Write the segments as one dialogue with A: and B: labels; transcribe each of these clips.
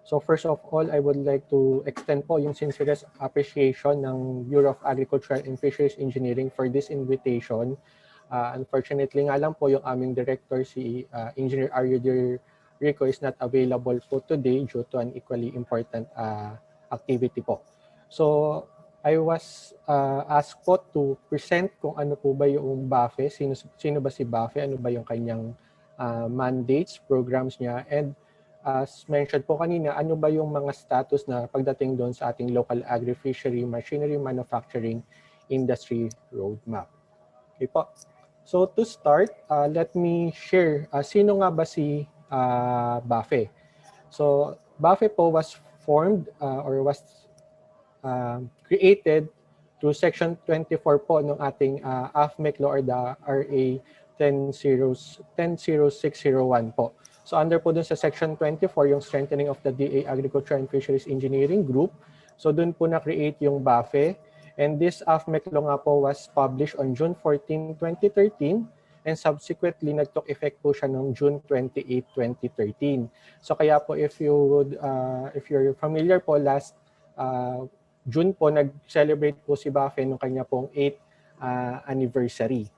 A: So first of all, I would like to extend po yung sincerest appreciation ng Bureau of Agricultural and Fisheries Engineering for this invitation. Unfortunately nga lang po yung aming director, si Engineer Rico is not available po today due to an equally important activity po. So I was asked po to present kung ano po ba yung BAFE, sino ba si BAFE, ano ba yung kanyang mandates, programs niya, and as mentioned po kanina, ano ba yung mga status na pagdating doon sa ating local agri-fishery, machinery manufacturing industry roadmap. Okay po. So to start, let me share, sino nga ba si BAFE? So BAFE po was formed or was created through Section 24 po ng ating AFMEC law or the RA 100601 po. So under po dun sa Section 24, yung strengthening of the DA Agriculture and Fisheries Engineering Group. So dun po na-create yung BAFE. And this AFMEC law nga po was published on June 14, 2013. And subsequently, nag-took effect po siya noong June 28, 2013. So kaya po if you're familiar po, last June po, nag-celebrate po si BAFE nung kanya pong 8th anniversary.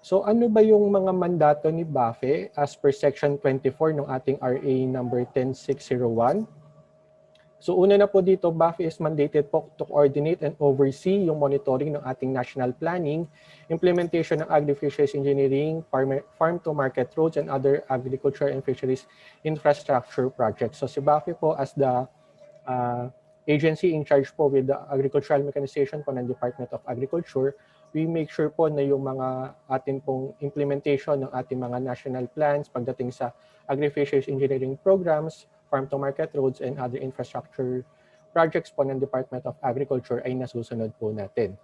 A: So ano ba yung mga mandato ni BAFE as per Section 24 ng ating RA number 10601? So una na po dito, BAFE is mandated po to coordinate and oversee yung monitoring ng ating national planning, implementation ng agri-fisheries engineering, farm-to-market roads, and other agriculture and fisheries infrastructure projects. So si BAFE po as the agency in charge po with the agricultural mechanization po ng Department of Agriculture, we make sure po na yung mga atin pong implementation ng ating mga national plans pagdating sa agri-fisheries engineering programs, farm-to-market roads, and other infrastructure projects po ng Department of Agriculture ay nasusunod po natin.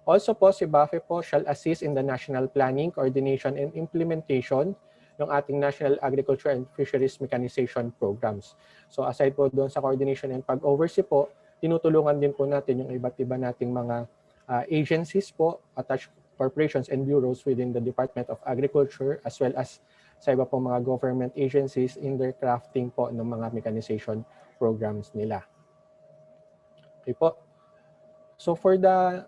A: Also po, si BAFE po shall assist in the national planning, coordination, and implementation ng ating National Agriculture and Fisheries Mechanization programs. So aside po doon sa coordination and pag-oversee po, tinutulungan din po natin yung iba't iba nating mga agencies po, attached corporations and bureaus within the Department of Agriculture as well as sa iba po mga government agencies in their crafting po ng mga mechanization programs nila. Okay po. So for the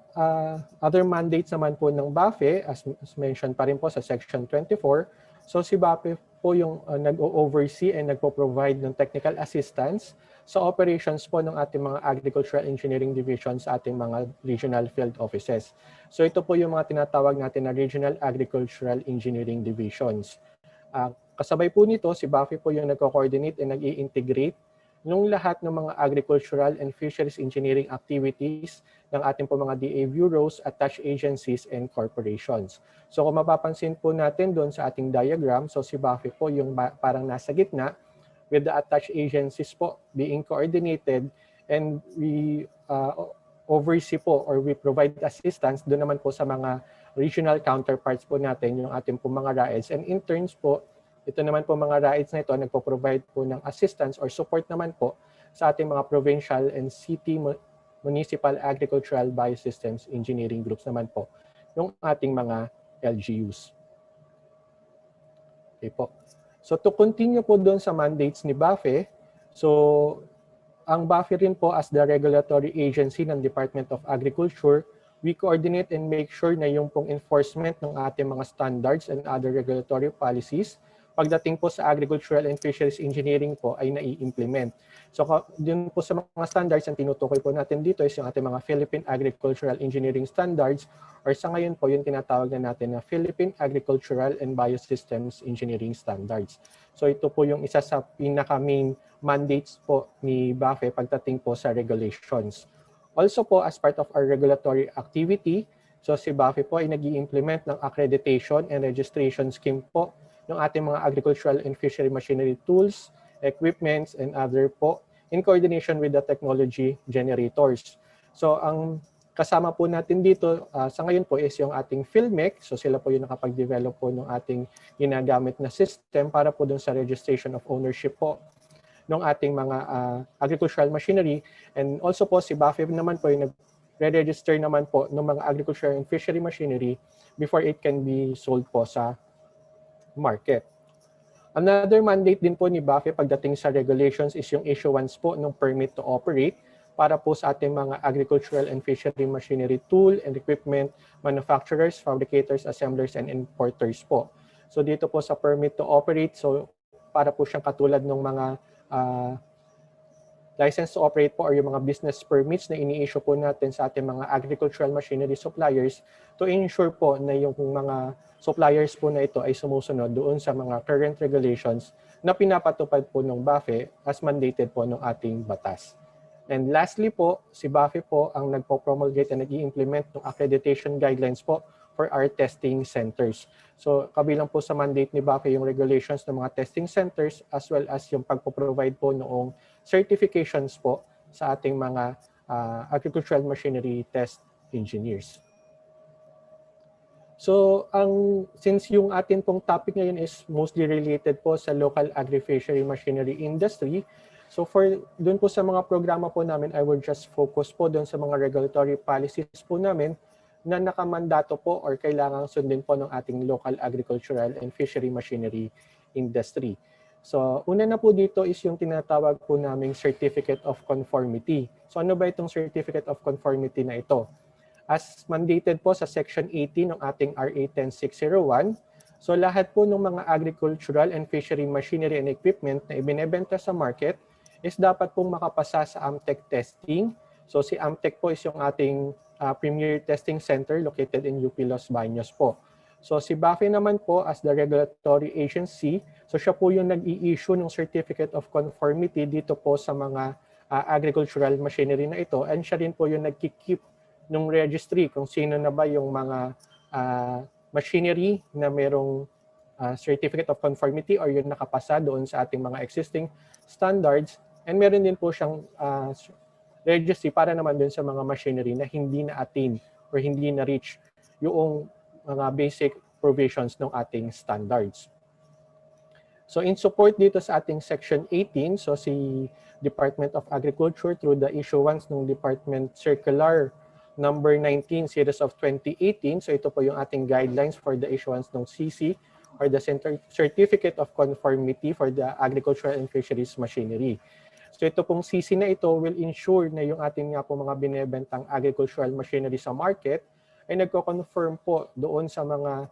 A: other mandates naman po ng BAFE, as mentioned pa rin po sa Section 24, so si BAFE po yung nag-oversee and nagpo-provide ng technical assistance sa operations po ng ating mga agricultural engineering divisions sa ating mga regional field offices. So ito po yung mga tinatawag natin na regional agricultural engineering divisions. Kasabay po nito, si BAFE po yung nagko-coordinate and nag-i-integrate nung lahat ng mga agricultural and fisheries engineering activities ng ating po mga DA bureaus, attached agencies, and corporations. So kung mapapansin po natin doon sa ating diagram, so si BAFE po yung parang nasa gitna with the attached agencies po being coordinated, and we oversee po or we provide assistance doon naman po sa mga regional counterparts po natin, yung ating po mga RAEDs. And in turns po, ito naman po mga RAEDs na ito, nagpo-provide po ng assistance or support naman po sa ating mga provincial and city municipal agricultural biosystems engineering groups naman po, yung ating mga LGUs. Okay po. So to continue po doon sa mandates ni BAFE, so ang BAFE rin po as the regulatory agency ng Department of Agriculture, we coordinate and make sure na yung pong enforcement ng ating mga standards and other regulatory policies pagdating po sa agricultural and fisheries engineering po ay nai-implement. So din po sa mga standards ang tinutukoy po natin dito is yung ating mga Philippine Agricultural Engineering Standards or sa ngayon po yung tinatawag na natin na Philippine Agricultural and Biosystems Engineering Standards. So ito po yung isa sa pinaka-main mandates po ni BAFE pagdating po sa regulations. Also po as part of our regulatory activity, so si BAFE po ay nag-i-implement ng accreditation and registration scheme po ng ating mga agricultural and fishery machinery tools, equipments, and other po in coordination with the technology generators. So ang kasama po natin dito sa ngayon po is yung ating PhilMech. So sila po yung nakapag-develop po ng ating ginagamit na system para po dun sa registration of ownership po ng ating mga agricultural machinery. And also po si BAFE naman po yung nag-register naman po ng mga agricultural and fishery machinery before it can be sold po sa market. Another mandate din po ni BAFE pagdating sa regulations is yung issuance po ng permit to operate para po sa ating mga agricultural and fishery machinery tool and equipment manufacturers, fabricators, assemblers, and importers po. So dito po sa permit to operate, so para po siyang katulad ng mga license to operate po or yung mga business permits na ini-issue po natin sa ating mga agricultural machinery suppliers to ensure po na yung mga suppliers po na ito ay sumusunod doon sa mga current regulations na pinapatupad po ng BAFE as mandated po ng ating batas. And lastly po, si BAFE po ang nagpo-promulgate and nag-i-implement ng accreditation guidelines po for our testing centers. So kabilang po sa mandate ni BAFE yung regulations ng mga testing centers as well as yung pagpo-provide po noong certifications po sa ating mga agricultural machinery test engineers. So since yung atin pong topic ngayon is mostly related po sa local agri-fishery machinery industry, so doon po sa mga programa po namin, I will just focus po doon sa mga regulatory policies po namin na nakamandato po or kailangang sundin po ng ating local agricultural and fishery machinery industry. So una na po dito is yung tinatawag po naming Certificate of Conformity. So ano ba itong Certificate of Conformity na ito? As mandated po sa Section 18 ng ating RA 10601, so lahat po ng mga agricultural and fishery machinery and equipment na ibinebenta sa market is dapat pong makapasa sa AMTEC testing. So si AMTEC po is yung ating premier testing center located in UP Los Baños po. So si BAFE naman po as the regulatory agency, so siya po yung nag-i-issue ng Certificate of Conformity dito po sa mga agricultural machinery na ito, and siya rin po yung nagki-keep ng registry kung sino na ba yung mga machinery na merong Certificate of Conformity or yung nakapasa doon sa ating mga existing standards, and meron din po siyang registry para naman doon sa mga machinery na hindi na-attain or hindi na-reach yung mga basic provisions ng ating standards. So in support dito sa ating Section 18, so si Department of Agriculture through the issuance ng Department Circular number 19 series of 2018, so ito po yung ating guidelines for the issuance ng CC or the Certificate of Conformity for the Agricultural and Fisheries Machinery. So ito pong CC na ito will ensure na yung ating nga po mga binebentang agricultural machinery sa market ay nagko-confirm po doon sa mga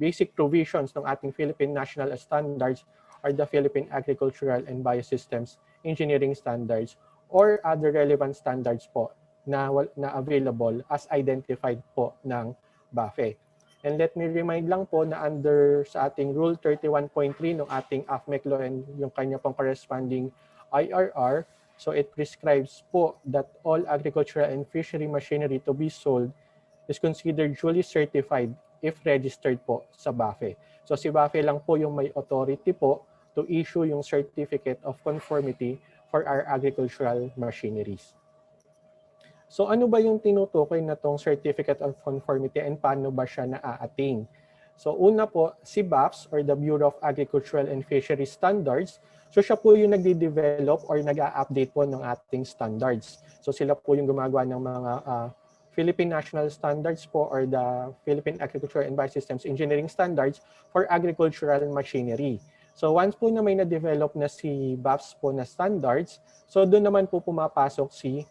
A: basic provisions ng ating Philippine National Standards or the Philippine Agricultural and Biosystems Engineering Standards or other relevant standards po na available as identified po ng BAFE. And let me remind lang po na under sa ating Rule 31.3 ng ating AFMEC law and yung kanya pong corresponding IRR, so it prescribes po that all agricultural and fishery machinery to be sold is considered duly certified if registered po sa BAFE. So si BAFE lang po yung may authority po to issue yung Certificate of Conformity for our agricultural machineries. So ano ba yung tinutukoy na tong Certificate of Conformity and paano ba siya na-attain? So una po, si BAFS or the Bureau of Agricultural and Fisheries Standards, so siya po yung nagde-develop or nag-a-update po ng ating standards. So sila po yung gumagawa ng mga Philippine National Standards po or the Philippine Agricultural and Biosystems Engineering Standards for agricultural machinery. So once po na may na-develop na si BAFS po na standards, so doon naman po pumapasok si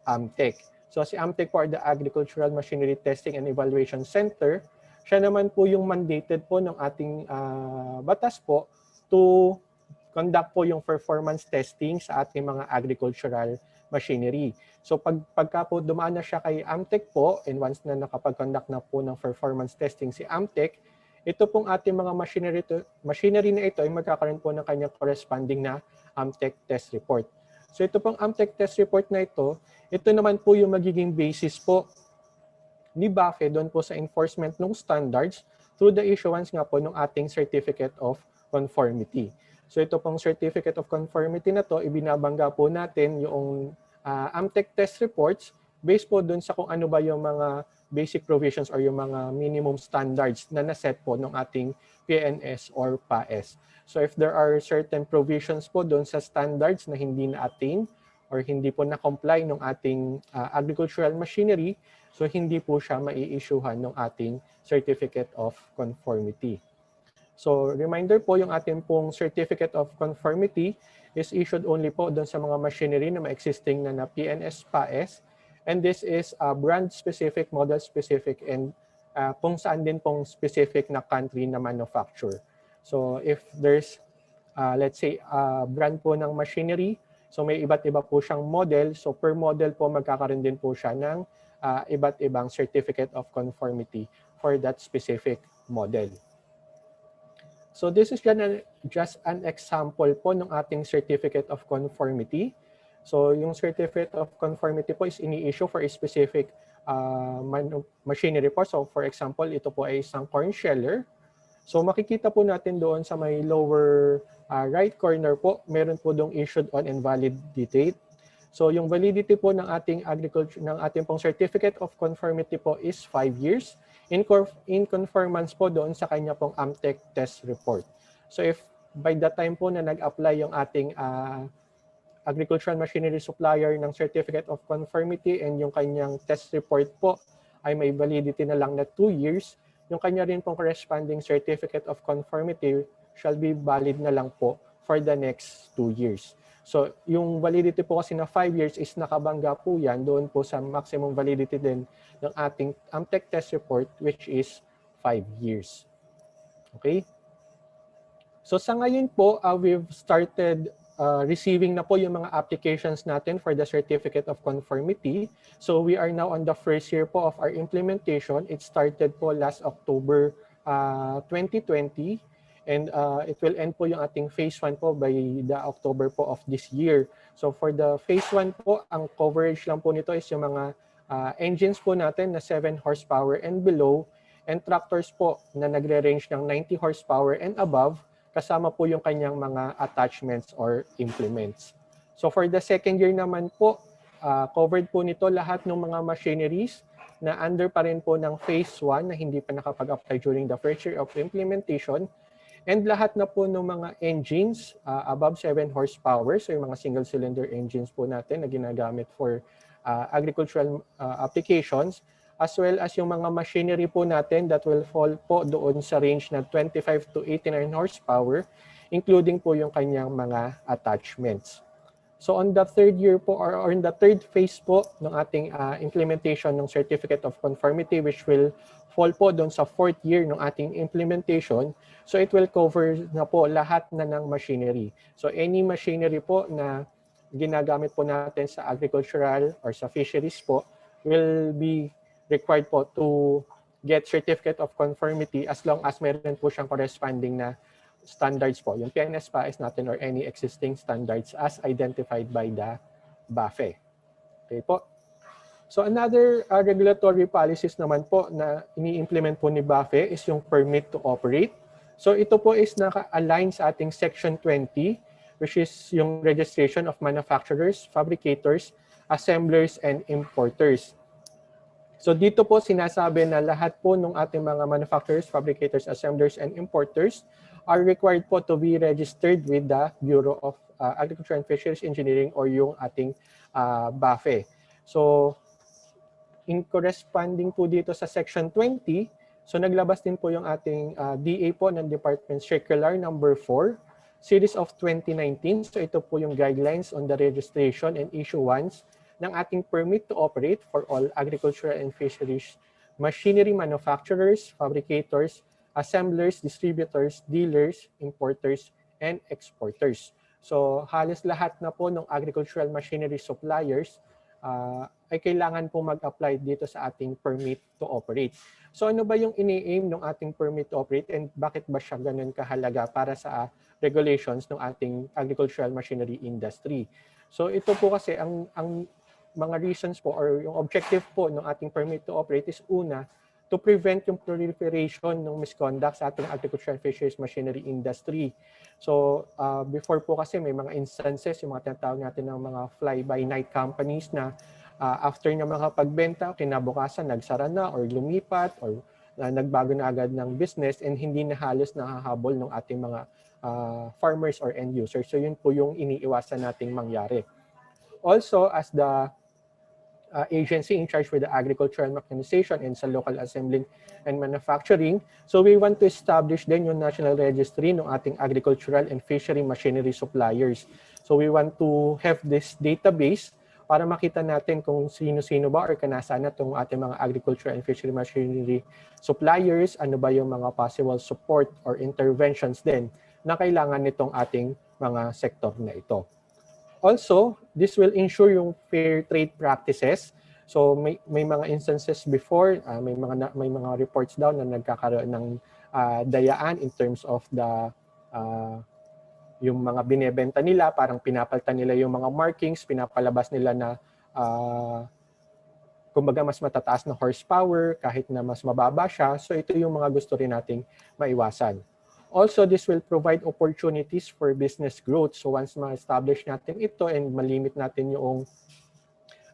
A: AMTEC. So si AMTEC po or the Agricultural Machinery Testing and Evaluation Center, siya naman po yung mandated po ng ating batas po to conduct po yung performance testing sa ating mga agricultural machinery. So pagka po dumaan na siya kay AMTEC po, and once na nakapag-conduct na po ng performance testing si AMTEC, ito pong ating mga machinery na ito ay magkakaroon po ng kanyang corresponding na AMTEC test report. So ito pong AMTEC test report na ito naman po yung magiging basis po ni BAFE doon po sa enforcement ng standards through the issuance nga po ng ating Certificate of Conformity. So ito pong Certificate of Conformity na to, ibinabangga po natin yung AMTEC test reports based po doon sa kung ano ba yung mga basic provisions or yung mga minimum standards na naset po ng ating PNS or PAS. So if there are certain provisions po doon sa standards na hindi na-attain or hindi po na-comply ng ating agricultural machinery, so hindi po siya mai-issuehan ng ating Certificate of Conformity. So reminder po, yung ating pong Certificate of Conformity is issued only po doon sa mga machinery na existing na PNS PAES. And this is brand specific, model specific, and kung saan din pong specific na country na manufacture. So if there's let's say brand po ng machinery, so may iba't iba po siyang model, so per model po magkakaroon din po siya ng iba't ibang Certificate of Conformity for that specific model. So this is just an example po ng ating Certificate of Conformity. So yung Certificate of Conformity po is ini-issue for a specific machinery po. So for example, ito po ay isang corn sheller. So makikita po natin doon sa may lower right corner po, meron po dong issued on and valid date. So yung validity po ng ating pong Certificate of Conformity po is 5 years in conformance po doon sa kanya pong AMTEC test report. So if by the time po na nag-apply yung ating agricultural machinery supplier ng Certificate of Conformity and yung kanyang test report po ay may validity na lang na 2 years, yung kanya rin pong corresponding Certificate of Conformity shall be valid na lang po for the next 2 years. So yung validity po kasi na 5 years is nakabangga po yan doon po sa maximum validity din ng ating AMTEC test report, which is 5 years. Okay? So sa ngayon po, we've started receiving na po yung mga applications natin for the Certificate of Conformity. So we are now on the first year po of our implementation. It started po last October 2020 and it will end po yung ating phase 1 po by the October po of this year. So for the phase 1 po, ang coverage lang po nito is yung mga engines po natin na 7 horsepower and below and tractors po na nagre-range ng 90 horsepower and above, kasama po yung kanyang mga attachments or implements. So for the second year naman po, covered po nito lahat ng mga machineries na under pa rin po ng phase 1 na hindi pa nakapag-apply during the first year of implementation. And lahat na po ng mga engines above 7 horsepower, so yung mga single-cylinder engines po natin na ginagamit for agricultural applications, as well as yung mga machinery po natin that will fall po doon sa range na 25 to 89 horsepower, including po yung kanyang mga attachments. So on the third year po or in the third phase po ng ating implementation ng Certificate of Conformity, which will fall po doon sa fourth year ng ating implementation, so it will cover na po lahat na ng machinery. So any machinery po na ginagamit po natin sa agricultural or sa fisheries po will be required po to get Certificate of Conformity as long as meron po siyang corresponding na standards po, yung PNS PAES natin or any existing standards as identified by the BAFE. Okay po. So another regulatory policies naman po na ini-implement po ni BAFE is yung permit to operate. So ito po is naka-align sa ating Section 20, which is yung registration of manufacturers, fabricators, assemblers, and importers. So dito po sinasabi na lahat po ng ating mga manufacturers, fabricators, assemblers, and importers are required po to be registered with the Bureau of Agriculture and Fisheries Engineering or yung ating BAFE. So in corresponding po dito sa Section 20, so naglabas din po yung ating DA po ng Department Circular number 4, Series of 2019. So ito po yung guidelines on the registration and issuance ng ating permit to operate for all agricultural and fisheries machinery manufacturers, fabricators, assemblers, distributors, dealers, importers, and exporters. So halos lahat na po ng agricultural machinery suppliers ay kailangan po mag-apply dito sa ating permit to operate. So ano ba yung ini-aim ng ating permit to operate and bakit ba siya ganun kahalaga para sa regulations ng ating agricultural machinery industry? So ito po kasi ang mga reasons po or yung objective po ng ating permit to operate is una, to prevent yung proliferation ng misconduct sa ating agricultural fisheries machinery industry. So before po kasi may mga instances, yung mga tinatawag natin ng mga fly-by-night companies na after na mga pagbenta, kinabukasan nagsara na or lumipat or nagbago na agad ng business and hindi na halos nakahabol ng ating mga farmers or end users. So yun po yung iniiwasan nating mangyari. Also, as the agency in charge with the agricultural mechanization and sa local assembling and manufacturing. So we want to establish din yung national registry ng ating agricultural and fishery machinery suppliers. So we want to have this database para makita natin kung sino-sino ba or kanasaan na itong ating mga agricultural and fishery machinery suppliers, ano ba yung mga possible support or interventions din na kailangan nitong ating mga sektor na ito. Also, this will ensure yung fair trade practices. So may mga instances before, may mga reports daw na nagkakaroon ng dayaan in terms of the yung mga binebenta nila, parang pinapalitan nila yung mga markings, pinapalabas nila na kumbaga mas matataas na horsepower kahit na mas mababa siya. So ito yung mga gusto rin nating maiwasan. Also, this will provide opportunities for business growth. So once ma-establish natin ito and malimit natin yung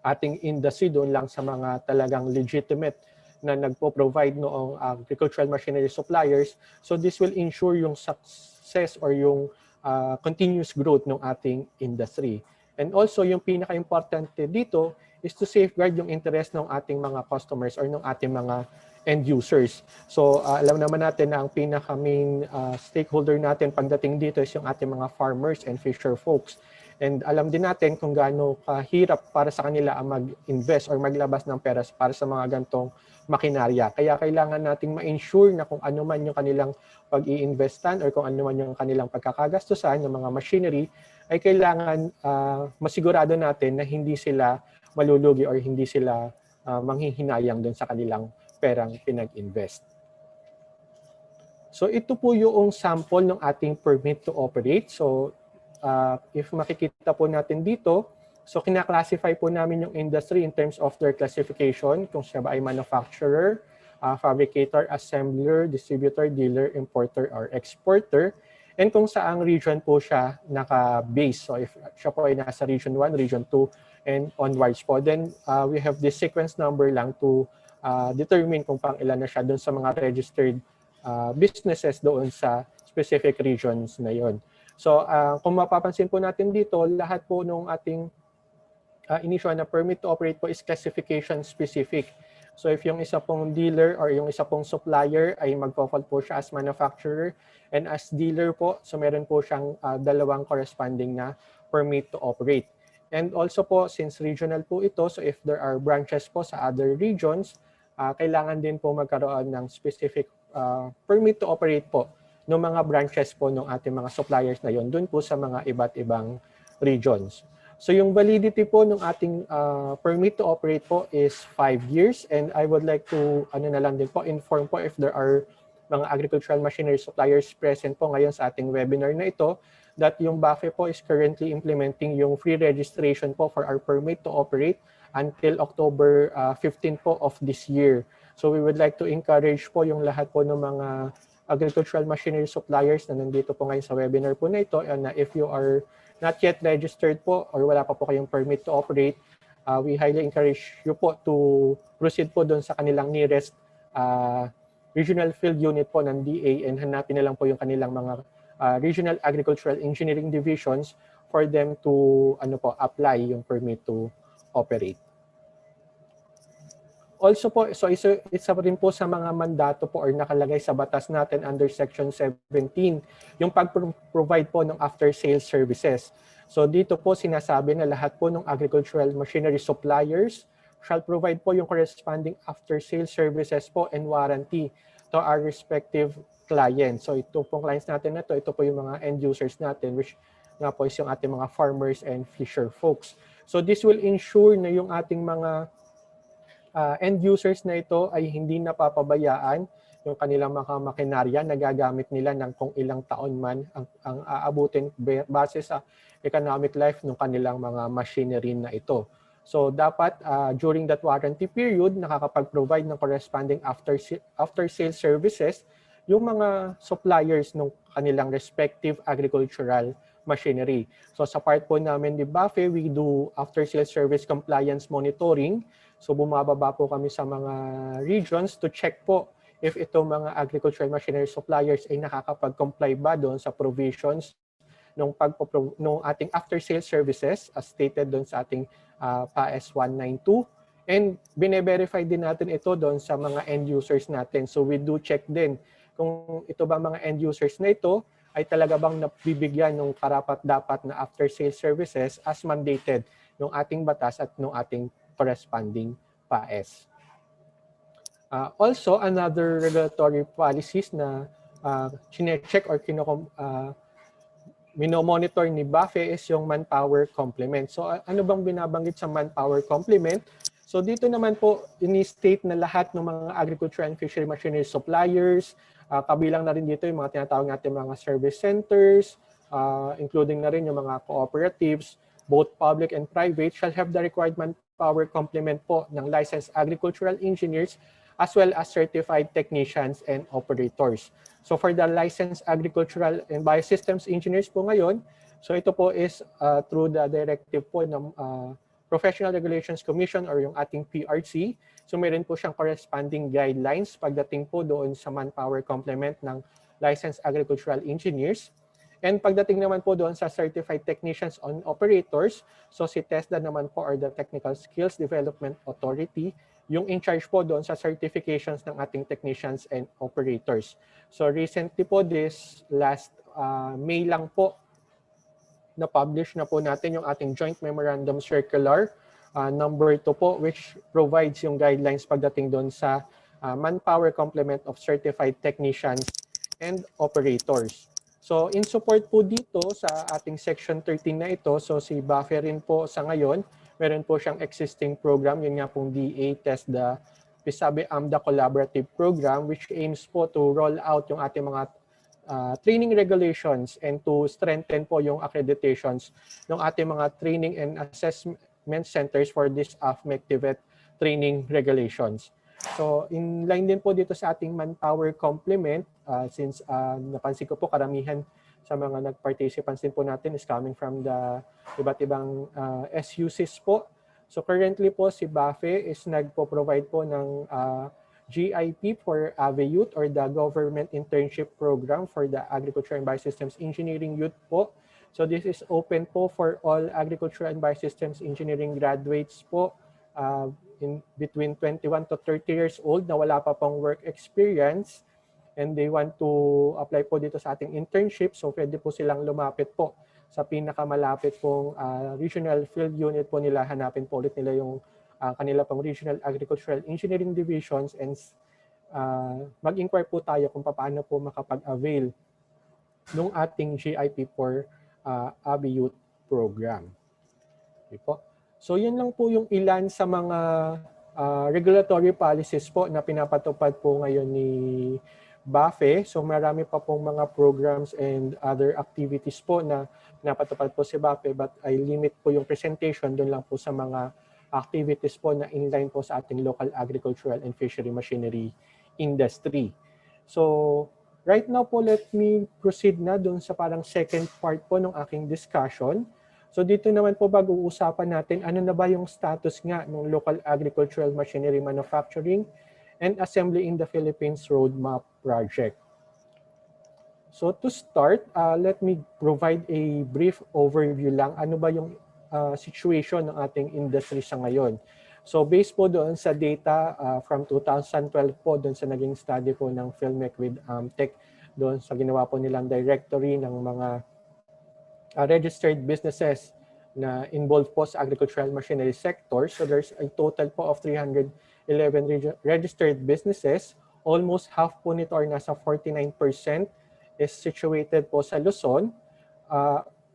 A: ating industry doon lang sa mga talagang legitimate na nagpo-provide noong agricultural machinery suppliers, so this will ensure yung success or yung continuous growth ng ating industry. And also, yung pinaka-importante dito is to safeguard yung interest ng ating mga customers or ng ating mga end users. So alam naman natin na ang pinaka-main stakeholder natin pagdating dito is yung ating mga farmers and fisher folks. And alam din natin kung gaano kahirap para sa kanila ang mag-invest or maglabas ng pera para sa mga gantong makinarya. Kaya kailangan nating ma-ensure na kung ano man yung kanilang pag-i-investan or kung ano man yung kanilang pagkakagastusan ng mga machinery, ay kailangan masigurado natin na hindi sila malulugi or hindi sila manghihinayang dun sa kanilang perang pinag-invest. So ito po yung sample ng ating permit to operate. So if makikita po natin dito, so kinaklasify po namin yung industry in terms of their classification, kung siya ba ay manufacturer, fabricator, assembler, distributor, dealer, importer, or exporter, and kung saang region po siya naka-base. So if siya po ay nasa region 1, region 2, and onwards po, then we have this sequence number lang to determine kung pang ilan na siya doon sa mga registered businesses doon sa specific regions na yon. So kung mapapansin po natin dito, lahat po nung ating initial na permit to operate po is classification specific. So if yung isa pong dealer or yung isa pong supplier ay magpo-fall po siya as manufacturer, and as dealer po, so meron po siyang dalawang corresponding na permit to operate. And also po, since regional po ito, so if there are branches po sa other regions, kailangan din po magkaroon ng specific permit to operate po ng mga branches po ng ating mga suppliers na yon dun po sa mga iba't ibang regions. So yung validity po ng ating permit to operate po is 5 years, and I would like to na lang din po inform po if there are mga agricultural machinery suppliers present po ngayon sa ating webinar na ito that yung BAFE po is currently implementing yung free registration po for our permit to operate until October 15 po of this year. So we would like to encourage po yung lahat po ng mga agricultural machinery suppliers na nandito po ngayon sa webinar po na ito, and if you are not yet registered po or wala pa po kayong permit to operate, we highly encourage you po to proceed po doon sa kanilang nearest regional field unit po ng DA and hanapin na lang po yung kanilang mga regional agricultural engineering divisions for them to apply yung permit to operate. Also po, so isa rin po sa mga mandato po or nakalagay sa batas natin under Section 17, yung pag-provide po ng after-sales services. So dito po sinasabi na lahat po ng agricultural machinery suppliers shall provide po yung corresponding after-sales services po and warranty to our respective clients. So ito pong clients natin na ito po yung mga end users natin, which nga po is yung ating mga farmers and fisher folks. So this will ensure na yung ating mga end users na ito ay hindi napapabayaan yung kanilang mga makinarya na gagamit nila ng kung ilang taon man ang aabutin base sa economic life ng kanilang mga machinery na ito. So dapat during that warranty period, nakakapag-provide ng corresponding after-sales services yung mga suppliers ng kanilang respective agricultural machinery. So sa part po namin ni BAFE, we do after-sales service compliance monitoring. So bumababa po kami sa mga regions to check po if itong mga agricultural machinery suppliers ay nakakapag-comply ba doon sa provisions ng ating after-sales services as stated doon sa ating PAS 192. And bine-verify din natin ito doon sa mga end users natin. So we do check din kung ito ba mga end users na ito ay talaga bang nabibigyan ng karapat-dapat na after-sales services as mandated ng ating batas at ng ating corresponding PAES. Also, another regulatory policies na chine-check or minomonitor ni BAFE is yung manpower complement. So ano bang binabanggit sa manpower complement? So dito naman po, ini-state na lahat ng mga agriculture and fishery machinery suppliers, kabilang na rin dito yung mga tinatawag natin mga service centers, including na rin yung mga cooperatives, both public and private, shall have the required manpower complement po ng licensed agricultural engineers as well as certified technicians and operators. So for the licensed agricultural and biosystems engineers po ngayon, so ito po is through the directive po ng Professional Regulations Commission or yung ating PRC. So meron po siyang corresponding guidelines pagdating po doon sa manpower complement ng licensed agricultural engineers. And pagdating naman po doon sa certified technicians on operators, so si TESDA naman po or the Technical Skills Development Authority, yung in charge po doon sa certifications ng ating technicians and operators. So recently po this last May lang po, na-publish na po natin yung ating Joint Memorandum Circular number 2 po, which provides yung guidelines pagdating doon sa manpower complement of certified technicians and operators. So in support po dito sa ating Section 13 na ito, so si BAFE rin po sa ngayon, meron po siyang existing program, yun nga pong DA TESDA Pisabe AMDA Collaborative Program, which aims po to roll out yung ating mga training regulations and to strengthen po yung accreditations ng ating mga training and assessment centers for this AFMEC training regulations. So in line din po dito sa ating manpower complement, since napansin ko po karamihan sa mga nag-participants din po natin is coming from the iba't ibang SUCs po. So currently po si BAFE is nagpo-provide po ng GIP for AVE Youth or the Government Internship Program for the Agriculture and Biosystems Engineering Youth po. So this is open po for all Agriculture and Biosystems Engineering graduates po in between 21 to 30 years old na wala pa pong work experience and they want to apply po dito sa ating internship. So pwede po silang lumapit po sa pinakamalapit pong regional field unit po nila. Hanapin po ulit nila yung kanila pong Regional Agricultural Engineering Divisions and mag-inquire po tayo kung paano po makapag-avail ng ating GIP for AVE Youth Program. Okay po. So yun lang po yung ilan sa mga regulatory policies po na pinapatupad po ngayon ni BAFE. So marami pa pong mga programs and other activities po na pinapatupad po si BAFE, but I limit po yung presentation doon lang po sa mga activities po na inline po sa ating local agricultural and fishery machinery industry. So right now po, let me proceed na doon sa parang second part po ng aking discussion. So dito naman po pag-uusapan natin ano na ba yung status nga ng local agricultural machinery manufacturing and assembly in the Philippines Roadmap Project. So to start, let me provide a brief overview lang. Ano ba yung situation ng ating industry sa ngayon? So based po doon sa data from 2012 po, doon sa naging study po ng PhilMec with Tech, doon sa ginawa po nilang directory ng mga registered businesses na involved po sa agricultural machinery sector. So there's a total po of 311 registered businesses. Almost half po nito or nasa 49% is situated po sa Luzon.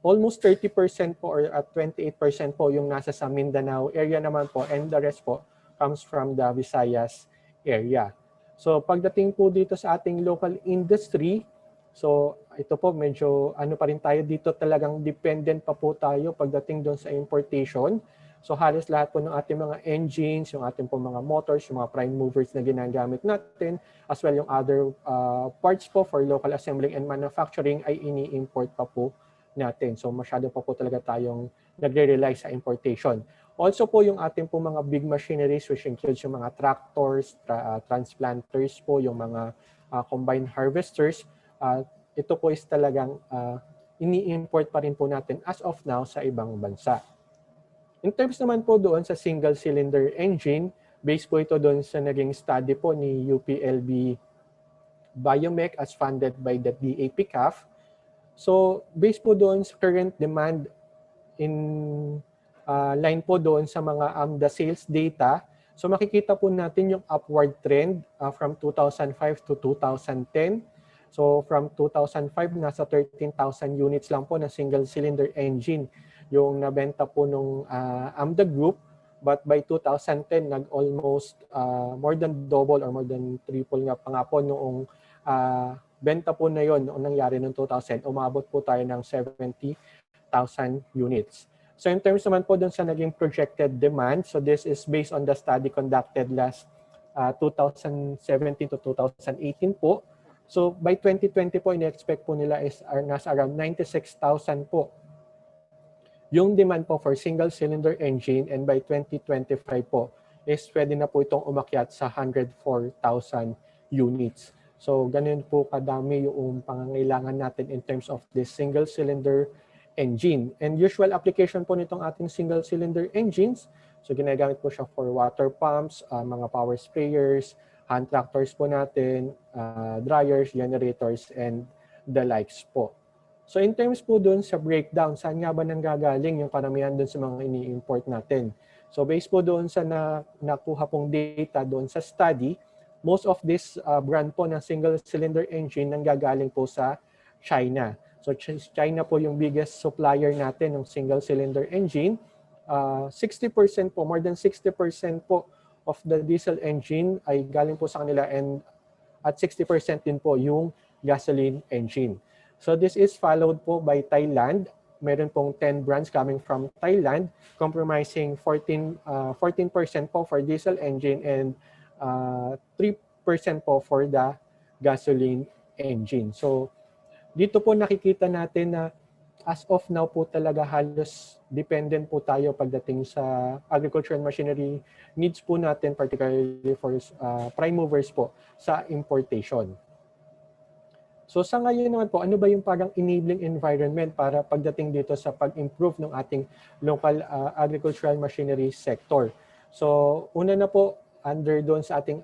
A: Almost 30% po or at 28% po yung nasa sa Mindanao area naman po, and the rest po comes from the Visayas area. So pagdating po dito sa ating local industry, so ito po medyo ano pa rin tayo dito, talagang dependent pa po tayo pagdating doon sa importation. So halos lahat po ng ating mga engines, yung ating po mga motors, yung mga prime movers na ginagamit natin, as well yung other parts po for local assembling and manufacturing ay ini-import pa po natin. So masyado pa po talaga tayong nagre-rely sa importation. Also po yung ating po mga big machineries, which includes yung mga tractors, transplanters po, yung mga combine harvesters, ito po is talagang ini-import pa rin po natin as of now sa ibang bansa. In terms naman po doon sa single cylinder engine, based po ito doon sa naging study po ni UPLB Biomech as funded by the BAFE CAF. So based po doon sa current demand in line po doon sa mga AMDA sales data, so makikita po natin yung upward trend from 2005 to 2010. So from 2005, nasa 13,000 units lang po na single cylinder engine yung nabenta po nung AMDA group. But by 2010, nag-almost more than double or more than triple nga pa nga po noong benta po na yon noong nangyari noong 2000. Umabot po tayo ng 70,000 units. So in terms naman po dun sa naging projected demand, so this is based on the study conducted last 2017 to 2018 po. So by 2020 po, in-expect po nila is nasa around 96,000 po yung demand po for single cylinder engine, and by 2025 po is pwede na po itong umakyat sa 104,000 units. So ganun po kadami yung pangangailangan natin in terms of this single cylinder engine. And usual application po nitong ating single cylinder engines, so ginagamit po siya for water pumps, mga power sprayers, hand tractors po natin, dryers, generators, and the likes po. So in terms po doon sa breakdown, saan nga ba nanggagaling yung karamihan doon sa mga ini-import natin? So based po doon sa nakuha pong data doon sa study, most of this brand po ng single cylinder engine nanggagaling po sa China. So China po yung biggest supplier natin ng single cylinder engine. 60% po, more than 60% po of the diesel engine ay galing po sa kanila, and at 60% din po yung gasoline engine. So this is followed po by Thailand. Meron pong 10 brands coming from Thailand, comprising 14% po for diesel engine and 3% po for the gasoline engine. So dito po nakikita natin na as of now po talaga halos dependent po tayo pagdating sa agricultural machinery needs po natin, particularly for prime movers po sa importation. So sa ngayon naman po, ano ba yung parang enabling environment para pagdating dito sa pag-improve ng ating local agricultural machinery sector? So una na po, under doon sa ating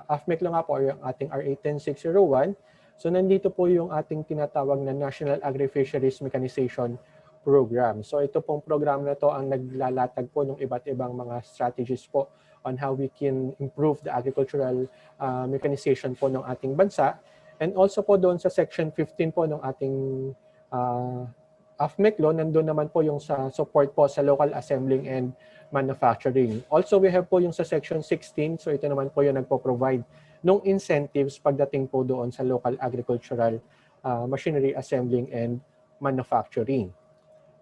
A: AFMEC lang nga po, or yung ating RA 10601, so nandito po yung ating tinatawag na National Agri-fisheries Mechanization Program. So ito pong program na to ang naglalatag po ng iba't ibang mga strategies po on how we can improve the agricultural mechanization po ng ating bansa. And also po doon sa section 15 po ng ating AFMEC law, nandun naman po yung sa support po sa local assembling and manufacturing. Also, we have po yung sa section 16, so ito naman po yung nagpo-provide ng incentives pagdating po doon sa local agricultural machinery assembling and manufacturing.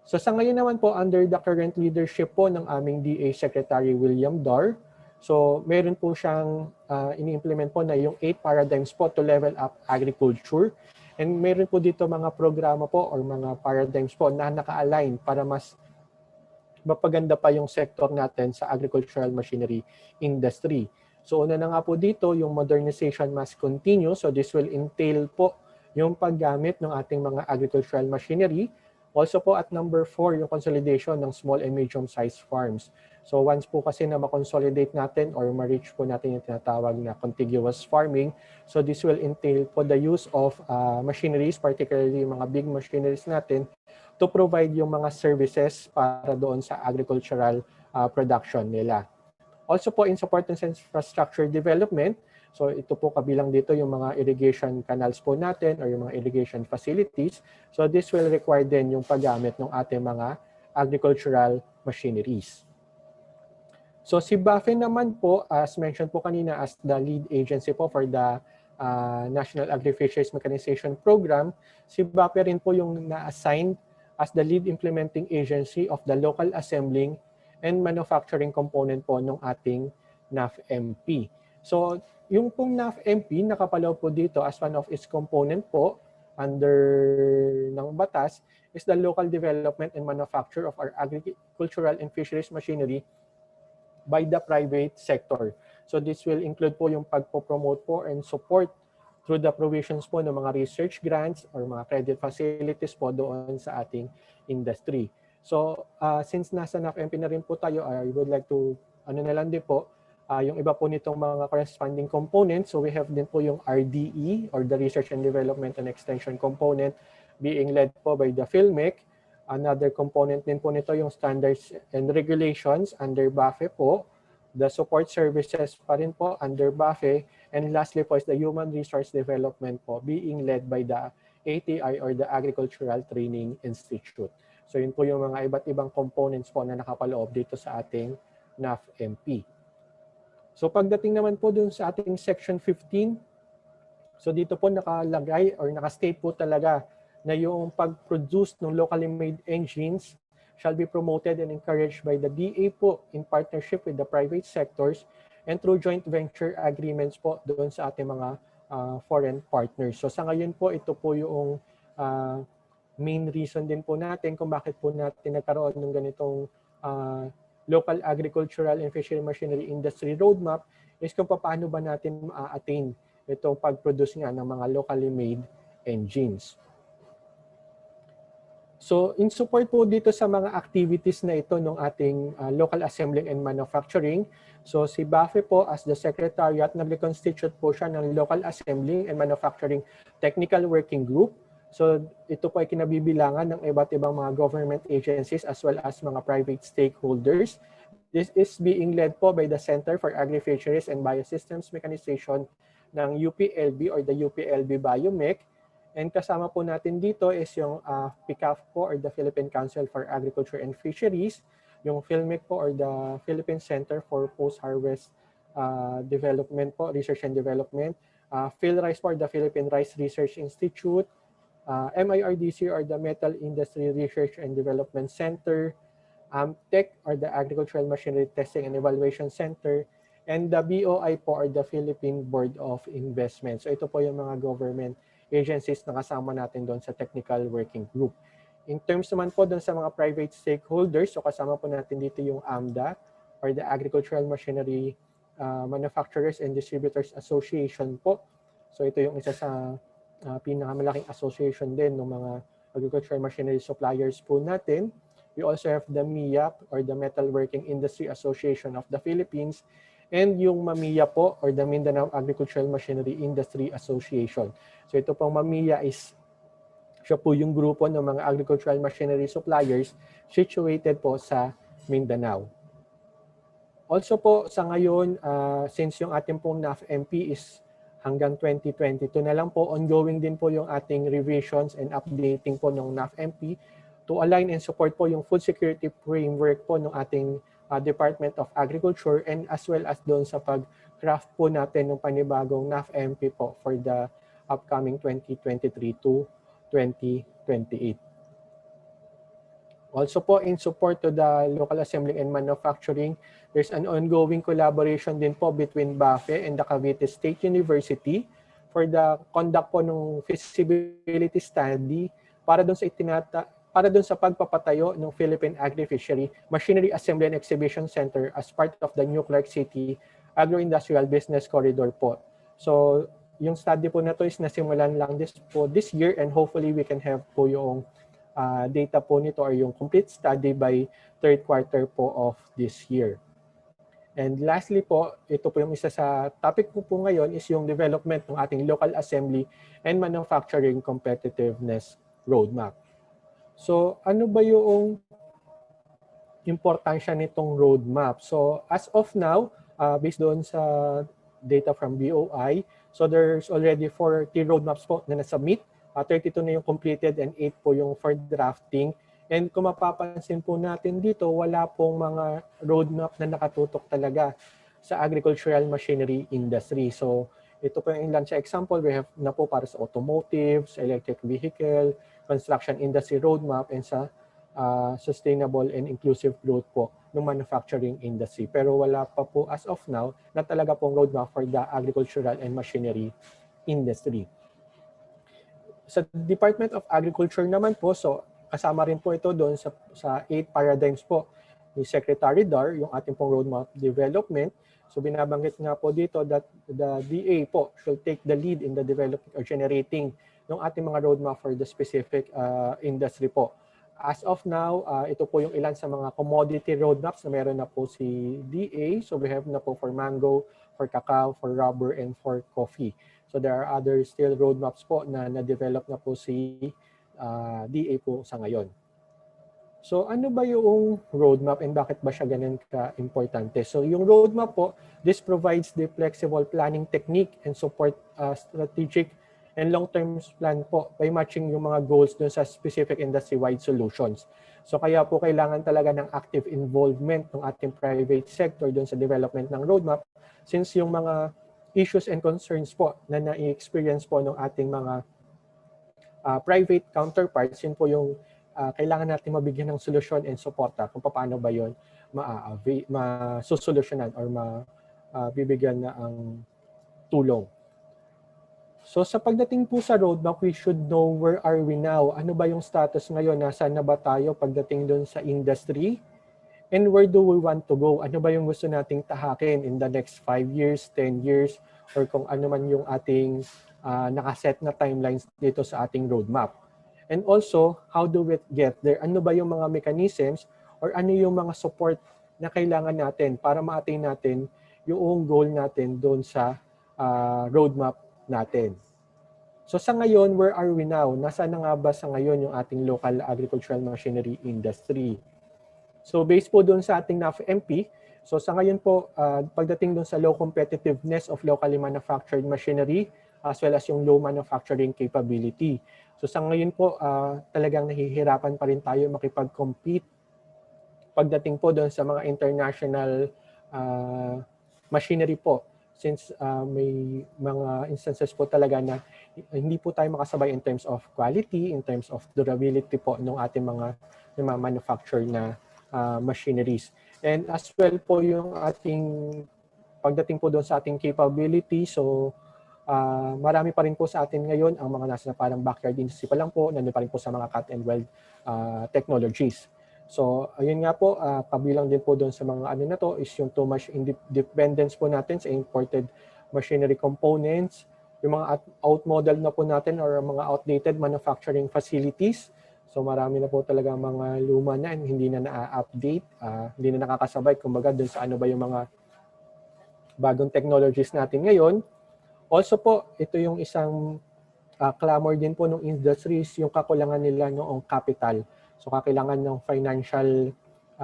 A: So sa ngayon naman po, under the current leadership po ng aming DA Secretary William Dar, so meron po siyang ini-implement po na yung 8 paradigms po to level up agriculture. And meron po dito mga programa po or mga paradigms po na naka-align para mas mapaganda pa yung sector natin sa agricultural machinery industry. So una na nga po dito, yung modernization must continue. So this will entail po yung paggamit ng ating mga agricultural machinery. Also po at number 4, yung consolidation ng small and medium-sized farms. So once po kasi na ma-consolidate natin or ma-reach po natin yung tinatawag na contiguous farming, so this will entail po the use of machineries, particularly yung mga big machineries natin, to provide yung mga services para doon sa agricultural production nila. Also po in support ng infrastructure development, so ito po kabilang dito yung mga irrigation canals po natin or yung mga irrigation facilities. So this will require din yung paggamit ng ating mga agricultural machineries. So si BAFE naman po, as mentioned po kanina, as the lead agency po for the National Agri-fisheries Mechanization Program, si BAFE rin po yung na-assign as the lead implementing agency of the local assembling and manufacturing component po ng ating NAFMP. So yung pong NAFMP, nakapalaw po dito as one of its component po under ng batas is the local development and manufacture of our agricultural and fisheries machinery by the private sector. So this will include po yung pagpo-promote po and support through the provisions po ng mga research grants or mga credit facilities po doon sa ating industry. So, since nasa NAFMP na rin po tayo, I would like to, na lang din po, yung iba po nitong mga corresponding components. So, we have din po yung RDE or the Research and Development and Extension component being led po by the PhilMec. Another component din po nito yung Standards and Regulations under BAFE po. The Support Services pa rin po under BAFE. And lastly po is the Human Resource Development po being led by the ATI or the Agricultural Training Institute. So yun po yung mga iba't ibang components po na nakapaloob dito sa ating NAFMP. So pagdating naman po dun sa ating section 15, so dito po nakalagay or nakastate po talaga na yung pag-produce ng locally made engines shall be promoted and encouraged by the DA po in partnership with the private sectors and through joint venture agreements po doon sa ating mga foreign partners. So sa ngayon po, ito po yung main reason din po natin kung bakit po natin nagkaroon ng ganitong local agricultural and fishery machinery industry roadmap is kung paano ba natin ma-attain itong pag-produce nga ng mga locally made engines. So in support po dito sa mga activities na ito ng ating local assembling and manufacturing, so si BAFE po as the secretariat, nag-reconstitute po siya ng local assembling and manufacturing technical working group. So ito po ay kinabibilangan ng iba't ibang mga government agencies as well as mga private stakeholders. This is being led po by the Center for Agri-fisheries and Biosystems Mechanization ng UPLB or the UPLB Biomech. And kasama po natin dito is yung PCAF po or the Philippine Council for Agriculture and Fisheries, yung PhilMec po or the Philippine Center for Post-Harvest Development po, Research and Development, PhilRice po or the Philippine Rice Research Institute, MIRDC or the Metal Industry Research and Development Center, AMTEC or the Agricultural Machinery Testing and Evaluation Center, and the BOI po or the Philippine Board of Investment. So ito po yung mga government agencies na kasama natin doon sa technical working group. In terms naman po doon sa mga private stakeholders, so kasama po natin dito yung AMDA or the Agricultural Machinery Manufacturers and Distributors Association po. So ito yung isa sa pinakamalaking association din ng mga agricultural machinery suppliers po natin. We also have the MIAP or the Metalworking Industry Association of the Philippines and yung MAMIA po or the Mindanao Agricultural Machinery Industry Association. So ito pong MAMIA is siya po yung grupo ng mga agricultural machinery suppliers situated po sa Mindanao. Also po sa ngayon, since yung ating pong NAFMP is hanggang 2022 na lang po, ongoing din po yung ating revisions and updating po ng NAFMP to align and support po yung food security framework po ng ating Department of Agriculture and as well as doon sa pag-craft po natin ng panibagong NAFMP po for the upcoming 2023 to 2028. Also po in support to the local assembling and manufacturing, there's an ongoing collaboration din po between BAFE and the Cavite State University for the conduct po ng feasibility study para doon sa pagpapatayo ng Philippine Agri-fishery Machinery Assembly and Exhibition Center as part of the New Clark City Agro-Industrial Business Corridor po. So yung study po na to is nasimulan lang this year and hopefully we can have po yung data po nito or yung complete study by third quarter po of this year. And lastly po, ito po yung isa sa topic po ngayon is yung development ng ating local assembly and manufacturing competitiveness roadmap. So ano ba yung importansya nitong roadmap? So as of now, based doon sa data from BOI, so there's already 40 roadmaps po na nasubmit. 32 na yung completed and 8 po yung for drafting. And kung mapapansin po natin dito, wala pong mga roadmap na nakatutok talaga sa agricultural machinery industry. So ito po yung ilan sa example. We have na po para sa automotive, sa electric vehicle, construction industry roadmap, and sa sustainable and inclusive growth po ng manufacturing industry. Pero wala pa po as of now na talaga pong roadmap for the agricultural and machinery industry. Sa Department of Agriculture naman po, so kasama rin po ito doon sa 8 paradigms po ni Secretary Dar, yung ating pong roadmap development. So binabanggit nga po dito that the DA po should take the lead in the developing or generating ng ating mga roadmap for the specific industry po. As of now, ito po yung ilan sa mga commodity roadmaps na meron na po si DA. So we have na po for mango, for cacao, for rubber, and for coffee. So there are other still roadmaps po na na-develop na po si DA po sa ngayon. So ano ba yung roadmap and bakit ba siya ganun ka-importante? So yung roadmap po, this provides the flexible planning technique and support strategic and long-term plan po by matching yung mga goals dun sa specific industry-wide solutions. So kaya po kailangan talaga ng active involvement ng ating private sector dun sa development ng roadmap since yung mga issues and concerns po na na-experience po ng ating mga private counterparts, yun po yung kailangan natin mabigyan ng solusyon and suporta kung paano ba yun masusolusyonan or mabibigyan na ang tulong. So sa pagdating po sa roadmap, we should know where are we now. Ano ba yung status ngayon? Nasaan na ba tayo pagdating doon sa industry? And where do we want to go? Ano ba yung gusto nating tahakin in the next 5 years, 10 years, or kung ano man yung ating nakaset na timelines dito sa ating roadmap. And also, how do we get there? Ano ba yung mga mechanisms or ano yung mga support na kailangan natin para ma-attain natin yung goal natin doon sa roadmap natin. So sa ngayon, where are we now? Nasaan na nga ba sa ngayon yung ating local agricultural machinery industry? So based po doon sa ating NAFMP, so sa ngayon po, pagdating doon sa low competitiveness of locally manufactured machinery, as well as yung low manufacturing capability. So sa ngayon po, talagang nahihirapan pa rin tayo makipag-compete pagdating po doon sa mga international machinery po. Since may mga instances po talaga na hindi po tayo makasabay in terms of quality, in terms of durability po ng ating mga manufacture na machineries. And as well po yung ating pagdating po doon sa ating capability, so marami pa rin po sa atin ngayon ang mga nasa parang backyard industry pa lang po, nandun pa rin po sa mga cut and weld technologies. So ayun nga po, kabilang din po doon sa mga ano na to is yung too much dependence po natin sa imported machinery components, yung mga outmodel na po natin or mga outdated manufacturing facilities. So marami na po talaga mga luma na and hindi na na-update, hindi na nakakasabay kumbaga doon sa ano ba yung mga bagong technologies natin ngayon. Also po, ito yung isang clamor din po ng industries, yung kakulangan nila noong capital. So kakailangan ng financial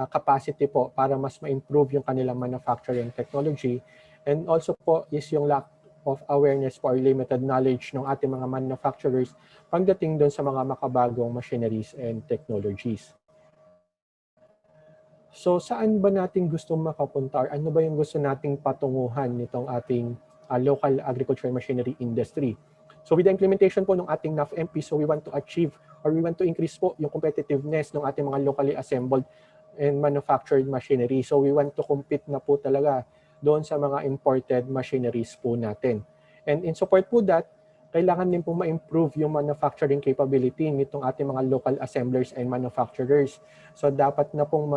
A: capacity po para mas ma-improve yung kanilang manufacturing technology. And also po is yung lack of awareness or limited knowledge ng ating mga manufacturers pagdating doon sa mga makabagong machineries and technologies. So saan ba natin gusto makapunta or ano ba yung gusto nating patunguhan nitong ating local agricultural machinery industry? So with the implementation po ng ating NAFMP, so we want to achieve or we want to increase po yung competitiveness ng ating mga locally assembled and manufactured machinery. So we want to compete na po talaga doon sa mga imported machineries po natin. And in support po that, kailangan din po ma-improve yung manufacturing capability nitong ating mga local assemblers and manufacturers. So dapat na pong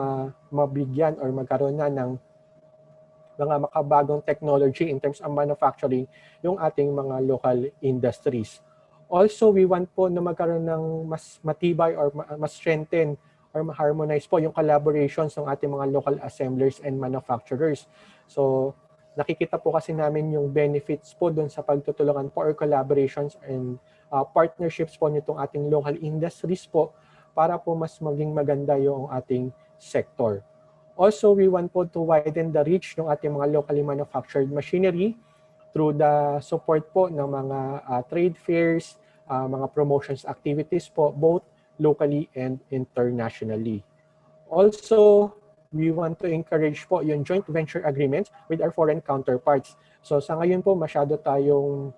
A: mabigyan or magkaroon na ng mga makabagong technology in terms of manufacturing yung ating mga local industries. Also, we want po na magkaroon ng mas matibay or mas strengthen or ma-harmonize po yung collaborations ng ating mga local assemblers and manufacturers. So, nakikita po kasi namin yung benefits po doon sa pagtutulungan po or collaborations and partnerships po nitong ating local industries po para po mas maging maganda yung ating sector. Also, we want po to widen the reach ng ating mga locally manufactured machinery through the support po ng mga trade fairs, mga promotions activities po, both locally and internationally. Also, we want to encourage po yung joint venture agreements with our foreign counterparts. So sa ngayon po, masyado tayong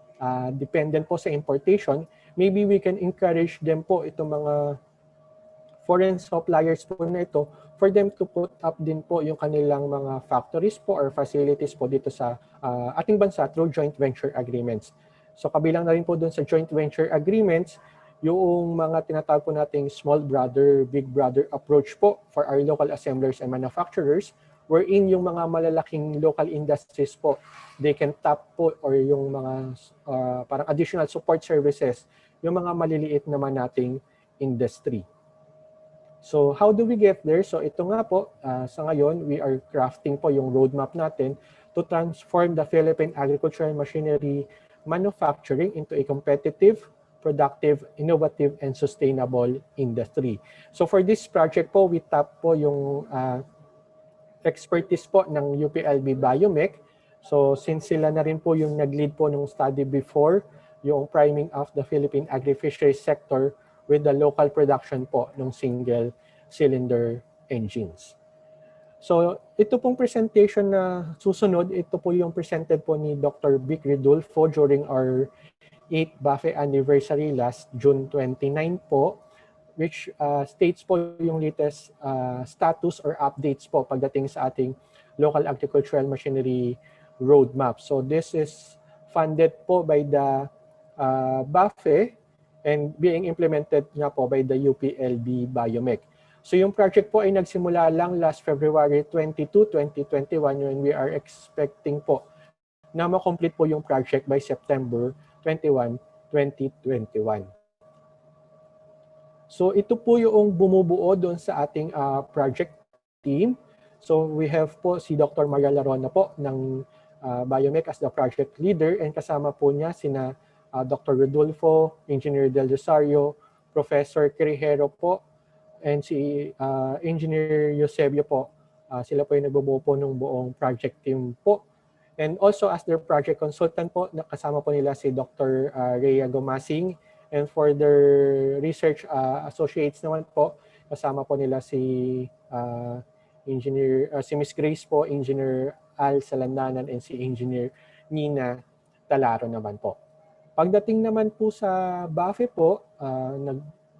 A: dependent po sa importation. Maybe we can encourage them po itong mga foreign suppliers po na ito for them to put up din po yung kanilang mga factories po or facilities po dito sa ating bansa through joint venture agreements. So kabilang na rin po doon sa joint venture agreements, yung mga tinatawag po nating small brother, big brother approach po for our local assemblers and manufacturers, wherein yung mga malalaking local industries po, they can tap po or yung mga parang additional support services, yung mga maliliit naman nating industry. So how do we get there? So ito nga po, sa ngayon, we are crafting po yung roadmap natin to transform the Philippine agricultural machinery manufacturing into a competitive, productive, innovative, and sustainable industry. So for this project po, we tap po yung expertise po ng UPLB Biomech. So since sila na rin po yung nag-lead po ng study before, yung priming of the Philippine Agri-fishery sector with the local production po ng single cylinder engines. So ito pong presentation na susunod, ito po yung presented po ni Dr. Vic Ridulfo during our 8th BAFE anniversary last June 29 po, which states po yung latest status or updates po pagdating sa ating local agricultural machinery roadmap. So this is funded po by the BAFE and being implemented nga po by the UPLB Biomech. So yung project po ay nagsimula lang last February 22, 2021 when we are expecting po na ma-complete po yung project by September 21, 2021. So ito po yung bumubuo doon sa ating project team. So we have po si Dr. Maria Larona po ng Biomech as the project leader and kasama po niya sina Dr. Rodolfo, Engineer Del Rosario, Professor Quirejero po, and si Engineer Xavier po. Sila po yung nagbubuo po ng buong project team po. And also as their project consultant po, kasama po nila si Dr. Rhea Gomasing. And for their research associates naman po, kasama po nila si si Miss Grace po, Engineer Al Salandanan, and si Engineer Nina Talaro naman po. Pagdating naman po sa BAFE po,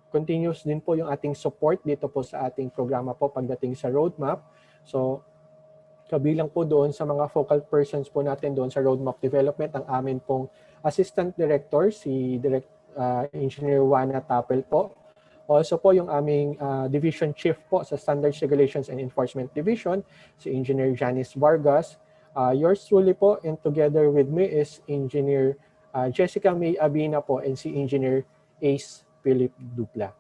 A: continuous din po yung ating support dito po sa ating programa po pagdating sa roadmap. So, kabilang po doon sa mga focal persons po natin doon sa roadmap development, ang amin pong Assistant Director, si Engineer Juana Tapel po. Also po yung aming Division Chief po sa Standards, Regulations, and Enforcement Division, si Engineer Janice Vargas. Yours truly po, and together with me is Engineer Jessica May Abina po and si Engineer Ace Philip Dupla.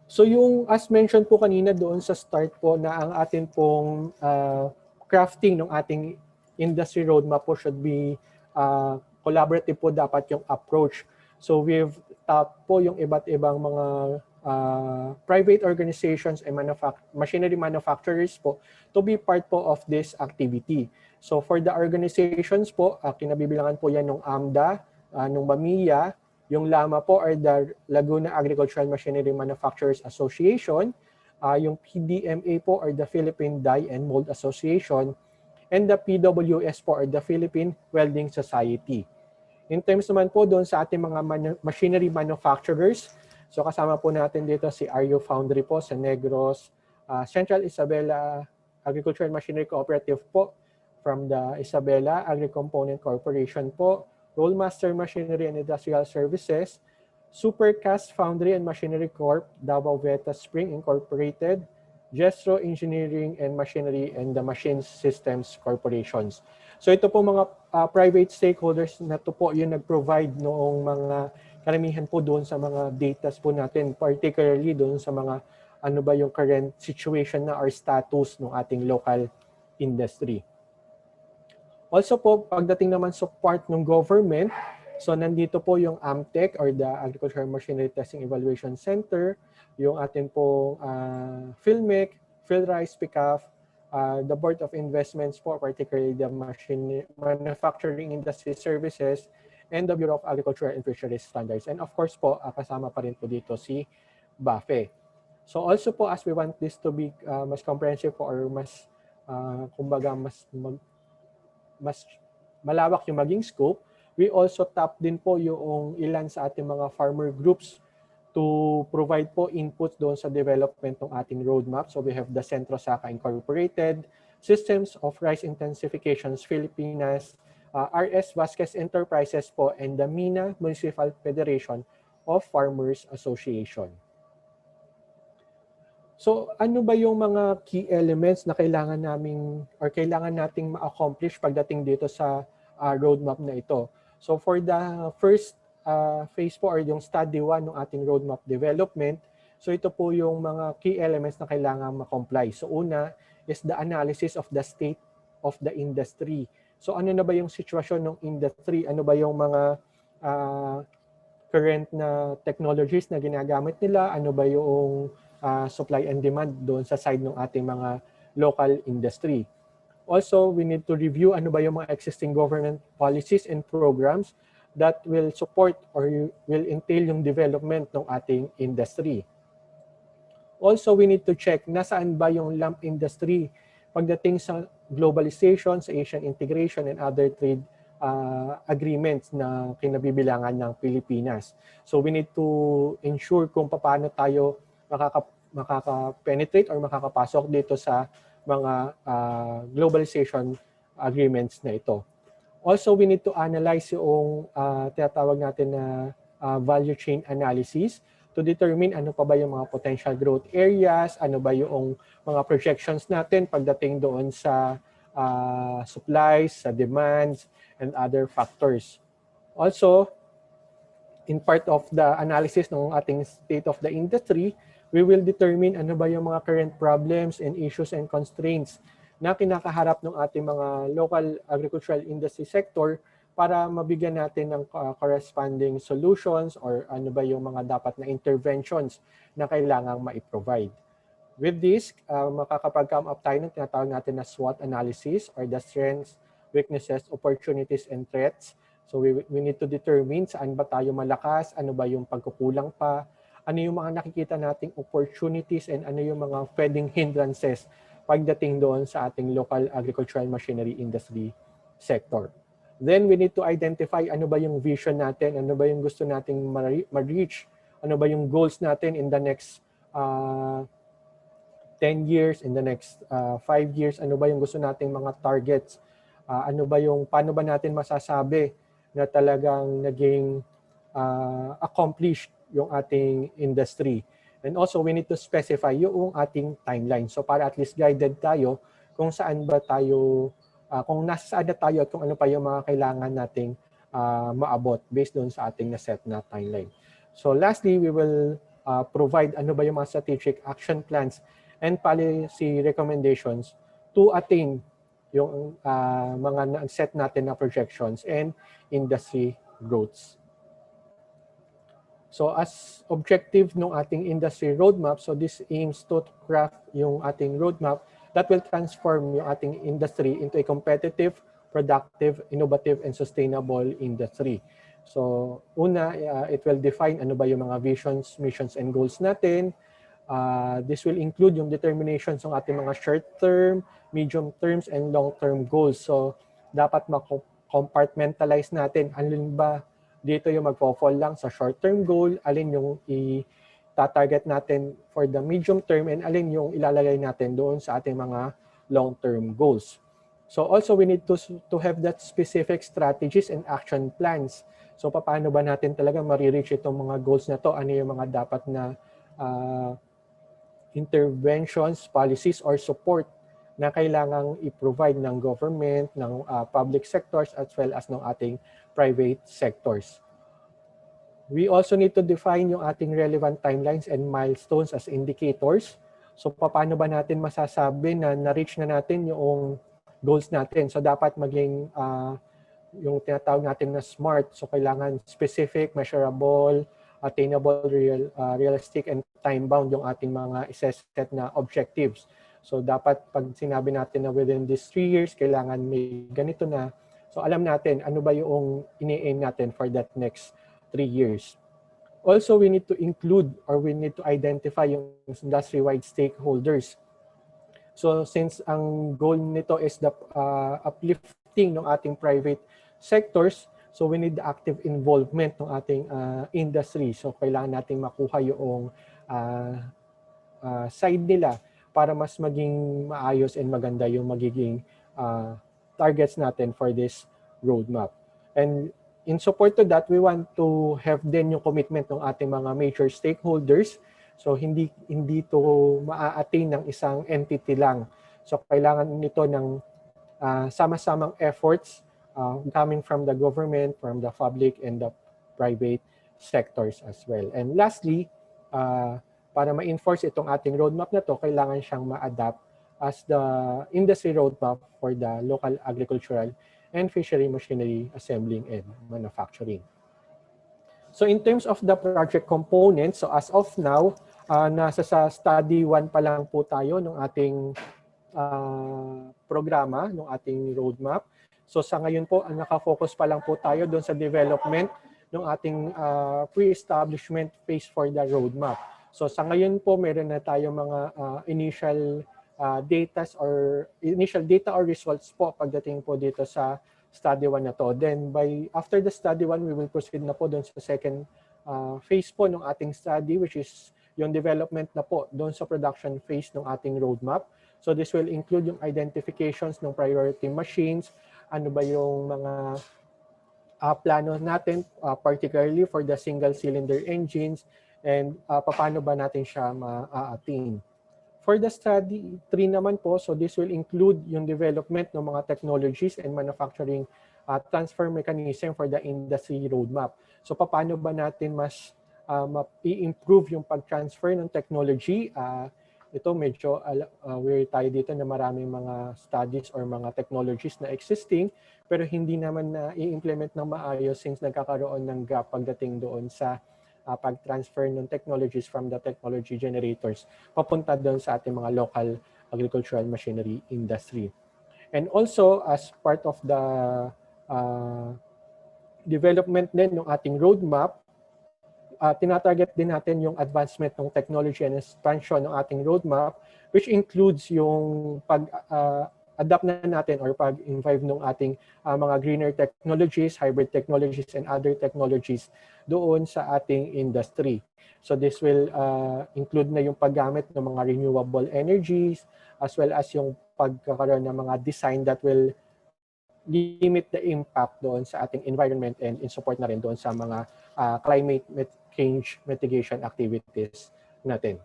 A: So yung as mentioned po kanina doon sa start po na ang atin pong crafting ng ating industry roadmap po should be collaborative po dapat yung approach. So we've tapped po yung iba't ibang mga private organizations and machinery manufacturers po to be part po of this activity. So for the organizations po, kinabibilangan po yan ng AMDA, ng MAMIA, yung LAMA po are the Laguna Agricultural Machinery Manufacturers Association, yung PDMA po are the Philippine Die and Mold Association, and the PWS po are the Philippine Welding Society. In terms naman po doon sa ating mga machinery manufacturers, so kasama po natin dito si Ario Foundry po sa Negros, Central Isabela Agricultural Machinery Cooperative po from the Isabela Agri-Component Corporation po, Rollmaster Machinery and Industrial Services, Supercast Foundry and Machinery Corp, Davao Veta Spring Incorporated, Jestro Engineering and Machinery, and the Machine Systems Corporations. So ito po mga private stakeholders na to po yung nag-provide noong mga karamihan po doon sa mga data po natin, particularly doon sa mga ano ba yung current situation na or status ng ating local industry. Also po, pagdating naman sa part ng government, so nandito po yung AMTEC or the Agricultural Machinery Testing Evaluation Center, yung ating po PhilMec, PhilRice, PICAF, the Board of Investments po, particularly the Manufacturing Industry Services, and the Bureau of Agriculture and Fisheries Standards. And of course po, kasama pa rin po dito si BAFE. So also po, as we want this to be mas comprehensive po or mas, kumbaga, mas malawak yung maging scope, we also tap din po yung ilan sa ating mga farmer groups to provide po inputs doon sa development ng ating roadmap. So we have the Centro Saka Incorporated, Systems of Rice Intensifications Filipinas, RS Vasquez Enterprises po, and the Mina Municipal Federation of Farmers Association. So ano ba yung mga key elements na kailangan nating ma-accomplish pagdating dito sa roadmap na ito? So for the first phase po or yung study 1 ng ating roadmap development, So ito po yung mga key elements na kailangan ma-comply. So una is the analysis of the state of the industry. So ano na ba yung sitwasyon ng industry? Ano ba yung mga current na technologies na ginagamit nila? Ano ba yung supply and demand doon sa side ng ating mga local industry? Also, we need to review ano ba yung mga existing government policies and programs that will support or will entail yung development ng ating industry. Also, we need to check nasaan ba yung lump industry pagdating sa globalization, sa Asian integration, and other trade agreements na kinabibilangan ng Pilipinas. So we need to ensure kung paano tayo makaka-penetrate or makakapasok dito sa mga globalization agreements na ito. Also, we need to analyze yung tinatawag natin na value chain analysis to determine ano pa ba yung mga potential growth areas, ano ba yung mga projections natin pagdating doon sa supplies, sa demands, and other factors. Also, in part of the analysis ng ating state of the industry, we will determine ano ba yung mga current problems and issues and constraints na kinakaharap ng ating mga local agricultural industry sector para mabigyan natin ng corresponding solutions or ano ba yung mga dapat na interventions na kailangang ma-provide. With this, makakapag-come up tayo ng tinatawag natin na SWOT analysis or the strengths, weaknesses, opportunities, and threats. So we need to determine saan ba tayo malakas, ano ba yung pagkukulang pa, ano yung mga nakikita nating opportunities, and ano yung mga pwedeng hindrances pagdating doon sa ating local agricultural machinery industry sector. Then we need to identify ano ba yung vision natin, ano ba yung gusto nating ma-reach, ano ba yung goals natin in the next 10 years, in the next 5 years, ano ba yung gusto nating mga targets, ano ba yung, paano ba natin masasabi na talagang naging accomplished yung ating industry. And also, we need to specify yung ating timeline. So para at least guided tayo kung saan ba tayo, kung nasa saan na tayo at kung ano pa yung mga kailangan nating maabot based doon sa ating na-set na timeline. So lastly, we will provide ano ba yung mga strategic action plans and policy recommendations to attain yung mga set natin na projections and industry growths. So as objective ng ating industry roadmap, so this aims to craft yung ating roadmap that will transform yung ating industry into a competitive, productive, innovative, and sustainable industry. So una, it will define ano ba yung mga visions, missions, and goals natin. This will include yung determinations ng ating mga short-term, medium terms, and long-term goals. So dapat ma-compartmentalize natin alin ba dito yung magpo-fall lang sa short-term goal, alin yung i-target natin for the medium term, and alin yung ilalagay natin doon sa ating mga long-term goals. So also we need to have that specific strategies and action plans. So paano ba natin talaga ma-reach itong mga goals na to? Ano yung mga dapat na interventions, policies, or support na kailangang i-provide ng government, ng public sectors, as well as ng ating private sectors. We also need to define yung ating relevant timelines and milestones as indicators. So paano ba natin masasabi na na-reach na natin yung goals natin? So dapat maging yung tinatawag natin na SMART. So kailangan specific, measurable, attainable, realistic, and time-bound yung ating mga set na objectives. So dapat pag sinabi natin na within these 3 years, kailangan may ganito na. So alam natin ano ba yung ini-aim natin for that next 3 years. Also, we need to include or we need to identify yung industry-wide stakeholders. So since ang goal nito is the uplifting ng ating private sectors, so we need the active involvement ng ating industry. So kailangan nating makuha yung side nila para mas maging maayos and maganda yung magiging targets natin for this roadmap. And in support to that, we want to have din yung commitment ng ating mga major stakeholders. So hindi to maa-attain ng isang entity lang. So kailangan nito ng sama-samang efforts coming from the government, from the public, and the private sectors as well. And lastly, para ma-enforce itong ating roadmap na to, kailangan siyang ma-adapt as the industry roadmap for the local agricultural and fishery machinery assembling and manufacturing. So in terms of the project components, so as of now, nasa sa study 1 pa lang po tayo ng ating programa, ng ating roadmap. So sa ngayon po, nakafocus pa lang po tayo doon sa development ng ating pre-establishment phase for the roadmap. So sa ngayon po, meron na tayo mga initial data or results po pagdating po dito sa study 1 na to. Then after the study 1, we will proceed na po doon sa second phase po ng ating study, which is yung development na po doon sa production phase ng ating roadmap. So this will include yung identifications ng priority machines, ano ba yung mga plano natin, particularly for the single-cylinder engines, and paano ba natin siya ma-attain. For the study 3 naman po, so this will include yung development ng mga technologies and manufacturing transfer mechanism for the industry roadmap. So paano ba natin mas i-improve yung pag-transfer ng technology? Ito medyo aware tayo dito na maraming mga studies or mga technologies na existing pero hindi naman na i-implement ng maayos since nagkakaroon ng gap pagdating doon sa pag-transfer ng technologies from the technology generators papunta doon sa ating mga local agricultural machinery industry. And also, as part of the development din ng ating roadmap, tinatarget din natin yung advancement ng technology and expansion ng ating roadmap, which includes yung pag-adapt na natin or pag-involve ng ating mga greener technologies, hybrid technologies, and other technologies doon sa ating industry. So this will include na yung paggamit ng mga renewable energies as well as yung pagkakaroon ng mga design that will limit the impact doon sa ating environment and in support na rin doon sa mga climate change mitigation activities natin.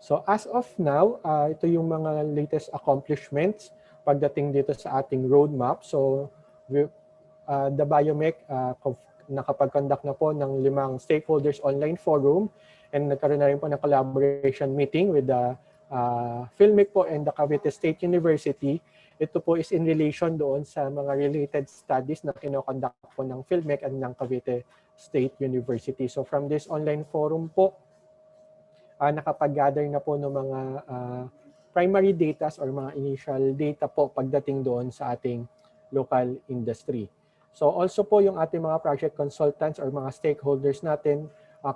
A: So as of now, ito yung mga latest accomplishments pagdating dito sa ating roadmap. So the BioMech nakapag-conduct na po ng 5 stakeholders online forum and nagkaroon na rin po ng collaboration meeting with the PhilMech po and the Cavite State University. Ito po is in relation doon sa mga related studies na kinoconduct po ng PhilMech and ng Cavite State University. So from this online forum po, nakapag-gather na po ng mga primary data or mga initial data po pagdating doon sa ating local industry. So also po yung ating mga project consultants or mga stakeholders natin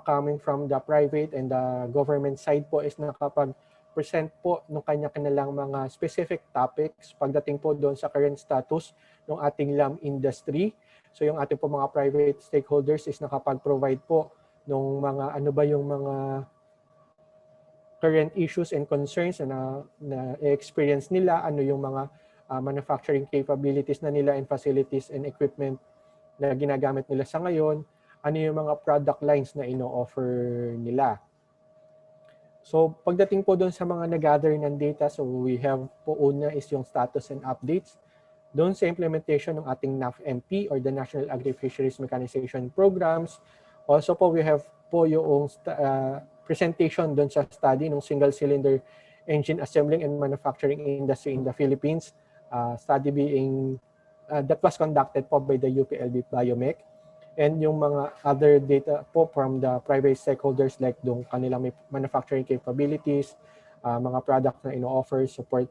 A: coming from the private and the government side po is nakapag-present po ng kanya-kanilang mga specific topics pagdating po doon sa current status ng ating lamb industry. So yung ating po mga private stakeholders is nakapag-provide po ng mga ano ba yung mga current issues and concerns na experience nila, ano yung mga manufacturing capabilities na nila and facilities and equipment na ginagamit nila sa ngayon, ano yung mga product lines na ino-offer nila. So pagdating po doon sa mga nag-gather ng data, so we have po una is yung status and updates doon sa implementation ng ating NAFMP or the National Agri-fisheries Mechanization Programs. Also po we have po yung presentation doon sa study ng single-cylinder engine assembling and manufacturing industry in the Philippines. Study being that was conducted po by the UPLB BioMech. And yung mga other data po from the private stakeholders like yung kanilang manufacturing capabilities, mga products na ino-offer, support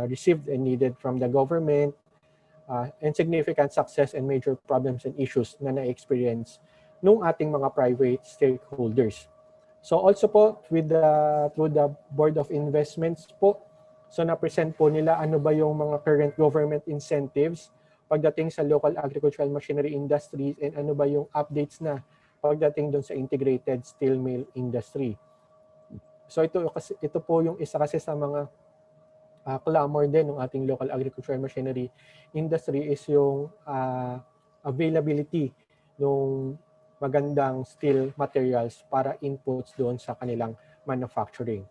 A: received and needed from the government, and significant success and major problems and issues na na-experience nung ating mga private stakeholders. So also po through the Board of Investments po, so na-present po nila ano ba yung mga current government incentives pagdating sa local agricultural machinery industries and ano ba yung updates na pagdating doon sa integrated steel mill industry. So ito po yung isa kasi sa mga clamor din ng ating local agricultural machinery industry is yung availability ng magandang steel materials para inputs doon sa kanilang manufacturing.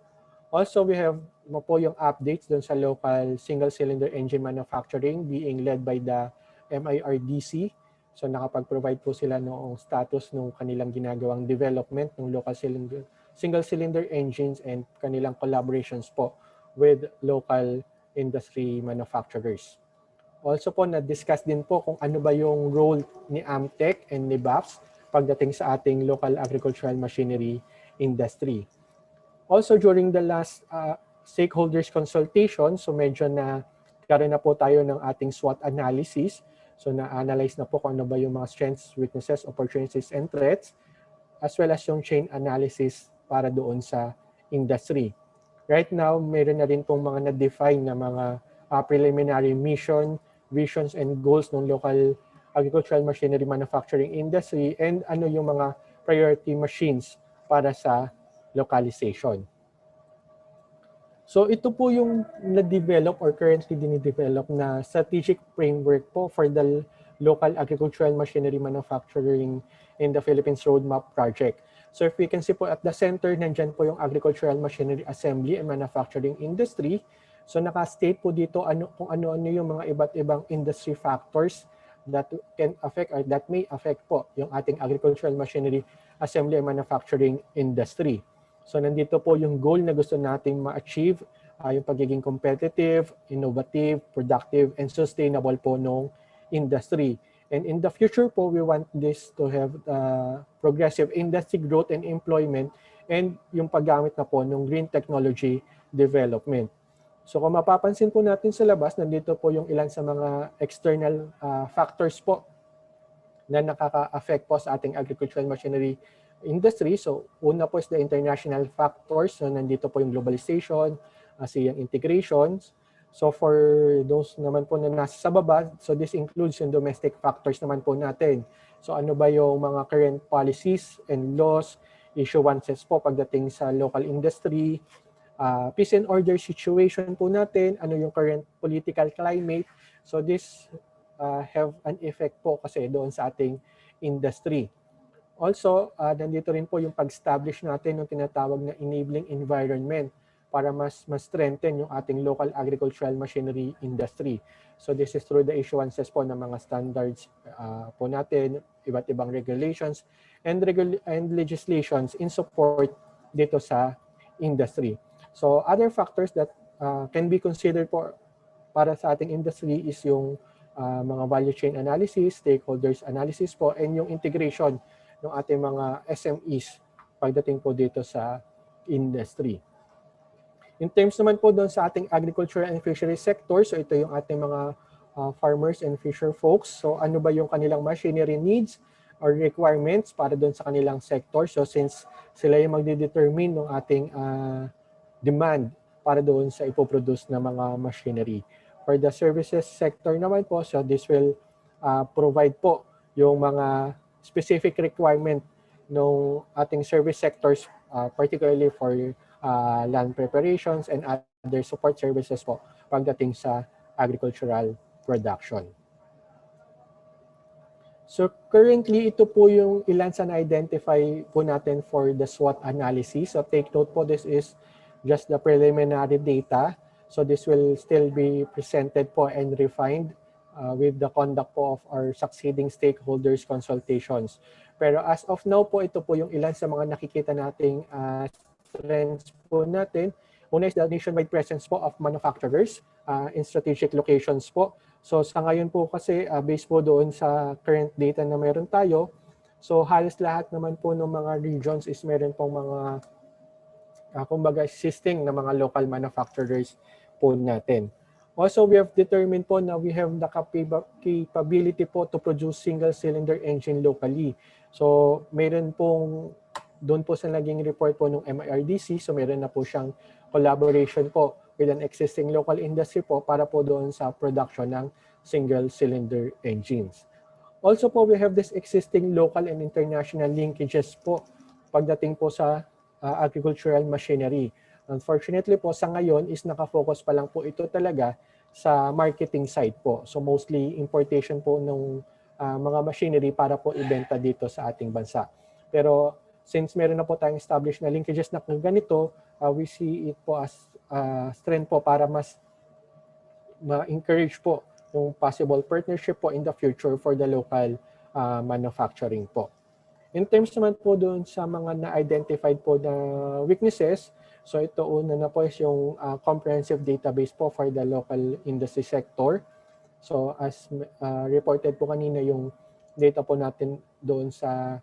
A: Also, we have po yung updates doon sa local single-cylinder engine manufacturing being led by the MIRDC. So nakapag-provide po sila noong status ng kanilang ginagawang development ng local single-cylinder engines and kanilang collaborations po with local industry manufacturers. Also po, na-discuss din po kung ano ba yung role ni AMTech and ni BAFE pagdating sa ating local agricultural machinery industry. Also, during the last stakeholders consultation, so medyo na karoon na po tayo ng ating SWOT analysis. So na-analyze na po kung ano ba yung mga strengths, weaknesses, opportunities, and threats, as well as yung chain analysis para doon sa industry. Right now, meron na rin pong mga na-define na mga preliminary mission, visions, and goals ng local agricultural machinery manufacturing industry and ano yung mga priority machines para sa localization. So ito po yung na-develop or currently dinidevelop na strategic framework po for the local agricultural machinery manufacturing in the Philippines Roadmap Project. So if we can see po at the center, nandyan po yung agricultural machinery assembly and manufacturing industry. So naka-state po dito kung ano-ano yung mga iba't ibang industry factors that can affect or that may affect po yung ating agricultural machinery assembly and manufacturing industry. So nandito po yung goal na gusto nating ma-achieve, yung pagiging competitive, innovative, productive, and sustainable po ng industry. And in the future po, we want this to have progressive industry growth and employment and yung paggamit na po ng green technology development. So kung mapapansin po natin sa labas, nandito po yung ilan sa mga external factors po na nakaka-affect po sa ating agricultural machinery industry. So una po is the international factors. So nandito po yung globalization, ASEAN integrations. So for those naman po na nasa sa baba, so this includes yung domestic factors naman po natin. So ano ba yung mga current policies and laws, issuances po pagdating sa local industry, peace and order situation po natin, ano yung current political climate. So this have an effect po kasi doon sa ating industry. Also, nandito rin po yung pag-establish natin ng tinatawag na enabling environment para mas strengthen yung ating local agricultural machinery industry. So this is through the issuances po ng mga standards po natin, iba't ibang regulations and legislations in support dito sa industry. So other factors that can be considered po para sa ating industry is yung mga value chain analysis, stakeholders analysis po, and yung integration ng ating mga SMEs pagdating po dito sa industry. In terms naman po doon sa ating agriculture and fishery sector, so ito yung ating mga farmers and fisher folks. So ano ba yung kanilang machinery needs or requirements para doon sa kanilang sector? So since sila yung magdedetermine ng ating demand para doon sa ipoproduce na mga machinery. For the services sector naman po, so this will provide po yung mga specific requirement ng ating service sectors, particularly for land preparations and other support services po pagdating sa agricultural production. So currently, ito po yung ilan sa na-identify po natin for the SWOT analysis. So take note po, this is just the preliminary data. So this will still be presented po and refined with the conduct po of our succeeding stakeholders consultations. Pero as of now po, ito po yung ilan sa mga nakikita nating strengths po natin. Una is the nationwide presence po of manufacturers in strategic locations po. So sa ngayon po kasi, based po doon sa current data na meron tayo, so halos lahat naman po ng mga regions is meron pong mga kumbaga existing na mga local manufacturers po natin. Also, we have determined po na we have the capability po to produce single-cylinder engine locally. So, meron pong, doon po sa naging report po ng MIRDC, so meron na po siyang collaboration po with an existing local industry po para po doon sa production ng single-cylinder engines. Also po, we have this existing local and international linkages po pagdating po sa agricultural machinery. Unfortunately po, sa ngayon is nakafocus pa lang po ito talaga sa marketing side po. So mostly importation po ng mga machinery para po ibenta dito sa ating bansa. Pero since meron na po tayong established na linkages na kung ganito, we see it po as strength po para mas ma-encourage po yung possible partnership po in the future for the local manufacturing po. In terms naman po doon sa mga na-identified po na weaknesses, so ito una na po is yung comprehensive database po for the local industry sector. So as reported po kanina, yung data po natin doon sa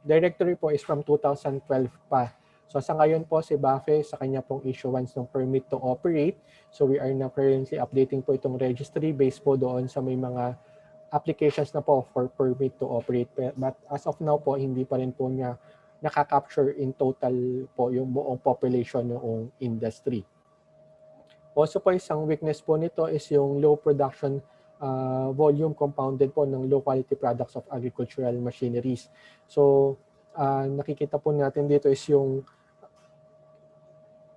A: directory po is from 2012 pa. So sa ngayon po si BAFE sa kanya pong issuance ng permit to operate. So we are now currently updating po itong registry based po doon sa may mga applications na po for permit to operate. But as of now po, hindi pa rin po niya nakaka-capture in total po yung buong population ng industry. Also po, isang weakness po nito is yung low production volume compounded po ng low quality products of agricultural machineries. So, nakikita po natin dito is yung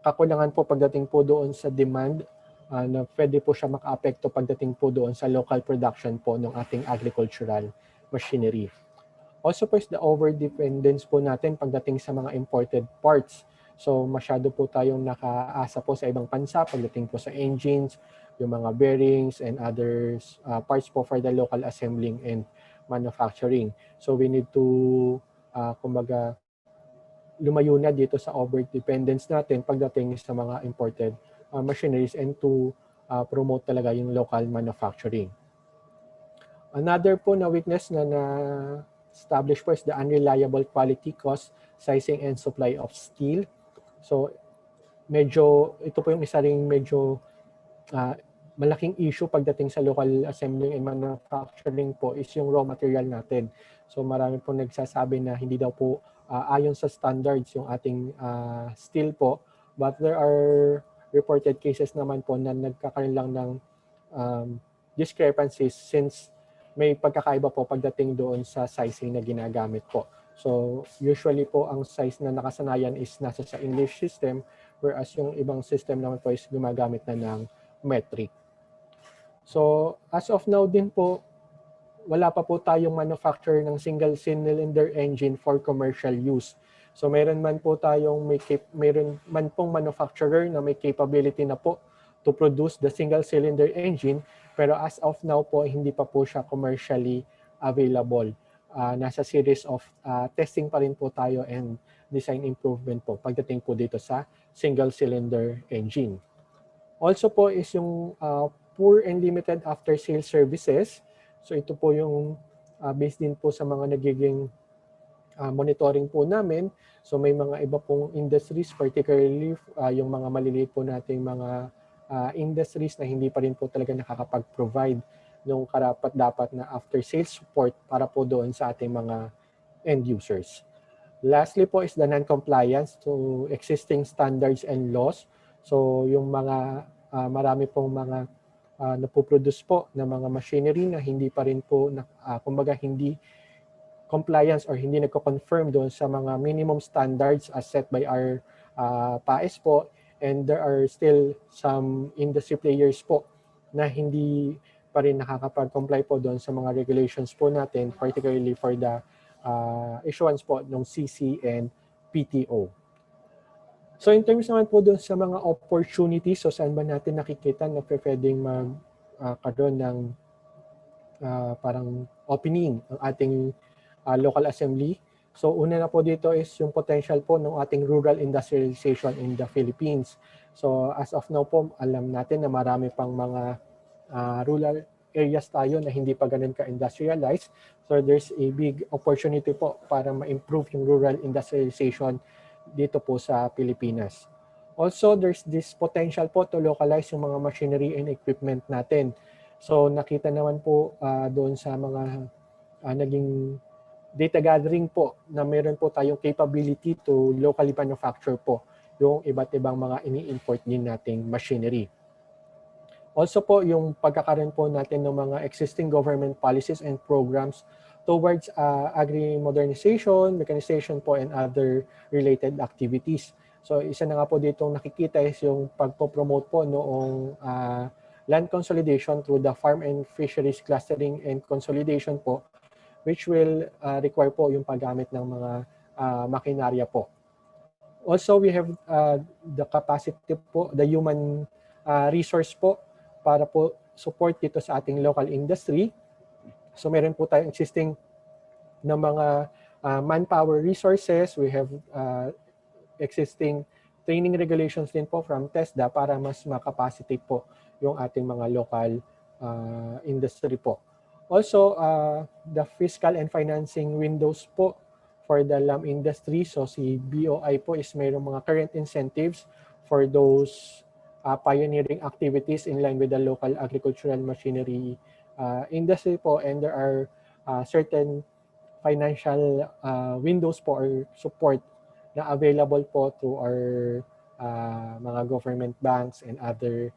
A: kakulangan po pagdating po doon sa demand na pwede po siya maka-apekto pagdating po doon sa local production po ng ating agricultural machinery. Also po is the over-dependence po natin pagdating sa mga imported parts. So masyado po tayong nakaasa po sa ibang bansa pagdating po sa engines, yung mga bearings and others parts po for the local assembling and manufacturing. So we need to kumbaga lumayo na dito sa over-dependence natin pagdating sa mga imported machineries and to promote talaga yung local manufacturing. Another po na weakness na na-establish po is the unreliable quality, cost, sizing, and supply of steel. So ito po yung isa ring medyo malaking issue pagdating sa local assembling and manufacturing po is yung raw material natin. So marami po nagsasabi na hindi daw po ayon sa standards yung ating steel po, but there are reported cases naman po na nagkakaroon lang ng discrepancies since may pagkakaiba po pagdating doon sa sizing na ginagamit po. So usually po ang size na nakasanayan is nasa sa English system, whereas yung ibang system naman po is gumagamit na ng metric. So as of now din po, wala pa po tayong manufacturer ng single cylinder engine for commercial use. So mayroon man pong manufacturer na may capability na po to produce the single cylinder engine, pero as of now po hindi pa po siya commercially available. Nasa series of testing pa rin po tayo and design improvement po pagdating po dito sa single cylinder engine. Also po is yung poor and limited after-sales services. So ito po yung based din po sa mga nagiging monitoring po namin. So may mga iba pong industries, particularly yung mga maliliit po nating mga industries na hindi pa rin po talaga nakakapag-provide ng karapat-dapat na after-sales support para po doon sa ating mga end users. Lastly po is the non-compliance to existing standards and laws. So yung mga marami pong mga napoproduce po ng mga machinery na hindi pa rin po, kumbaga hindi compliance or hindi nagko-confirm doon sa mga minimum standards as set by our PAES po. And there are still some industry players po na hindi pa rin nakakapag-comply po doon sa mga regulations po natin, particularly for the issuance po ng CC and PTO. So in terms naman po doon sa mga opportunities, so saan ba natin nakikita na pwedeng magkaroon ng parang opening ang ating local assembly. So una na po dito is yung potential po ng ating rural industrialization in the Philippines. So as of now po, alam natin na marami pang mga rural areas tayo na hindi pa ganun ka-industrialized. So there's a big opportunity po para ma-improve yung rural industrialization dito po sa Pilipinas. Also, there's this potential po to localize yung mga machinery and equipment natin. So nakita naman po doon sa mga naging data gathering po na meron po tayong capability to locally manufacture po yung iba't ibang mga ini-import din nating machinery. Also po yung pagkakaroon po natin ng mga existing government policies and programs towards agri-modernization, mechanization po, and other related activities. So isa na nga po dito nakikita is yung pagpo-promote po noong land consolidation through the farm and fisheries clustering and consolidation po, which will require po yung paggamit ng mga makinarya po. Also, we have the capacity po, the human resource po para po support dito sa ating local industry. So meron po tayong existing ng mga manpower resources. We have existing training regulations din po from TESDA para mas makapacitate po yung ating mga local industry po. Also, the fiscal and financing windows po for the lamb industry. So si BOI po is mayroong mga current incentives for those pioneering activities in line with the local agricultural machinery industry po, and there are certain financial windows po or support na available po to our mga government banks and other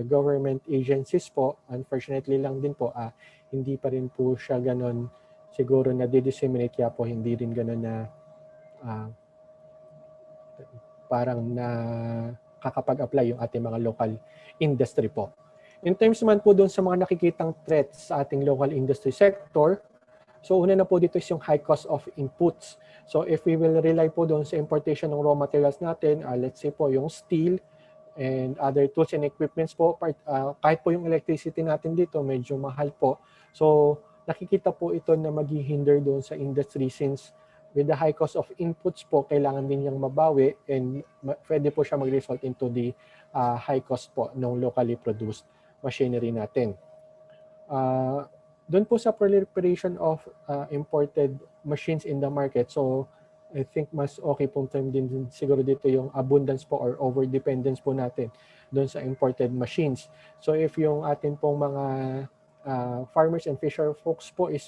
A: government agencies po. Unfortunately lang din po, hindi pa rin po siya ganon siguro na disseminate, kaya po hindi rin ganon na parang na kakapag-apply yung ating mga local industry po. In terms naman po doon sa mga nakikitang threats sa ating local industry sector, so una na po dito is yung high cost of inputs. So if we will rely po doon sa importation ng raw materials natin, let's say po yung steel and other tools and equipments po, kahit po yung electricity natin dito, medyo mahal po. So nakikita po ito na maghihinder doon sa industry, since with the high cost of inputs po, kailangan din niyang mabawi, and pwede po siya mag-result into the high cost po ng locally produced machinery natin. Doon po sa proliferation of imported machines in the market, so I think mas okay pong term din siguro dito yung abundance po or over-dependence po natin doon sa imported machines. So if yung atin pong mga farmers and fisher folks po is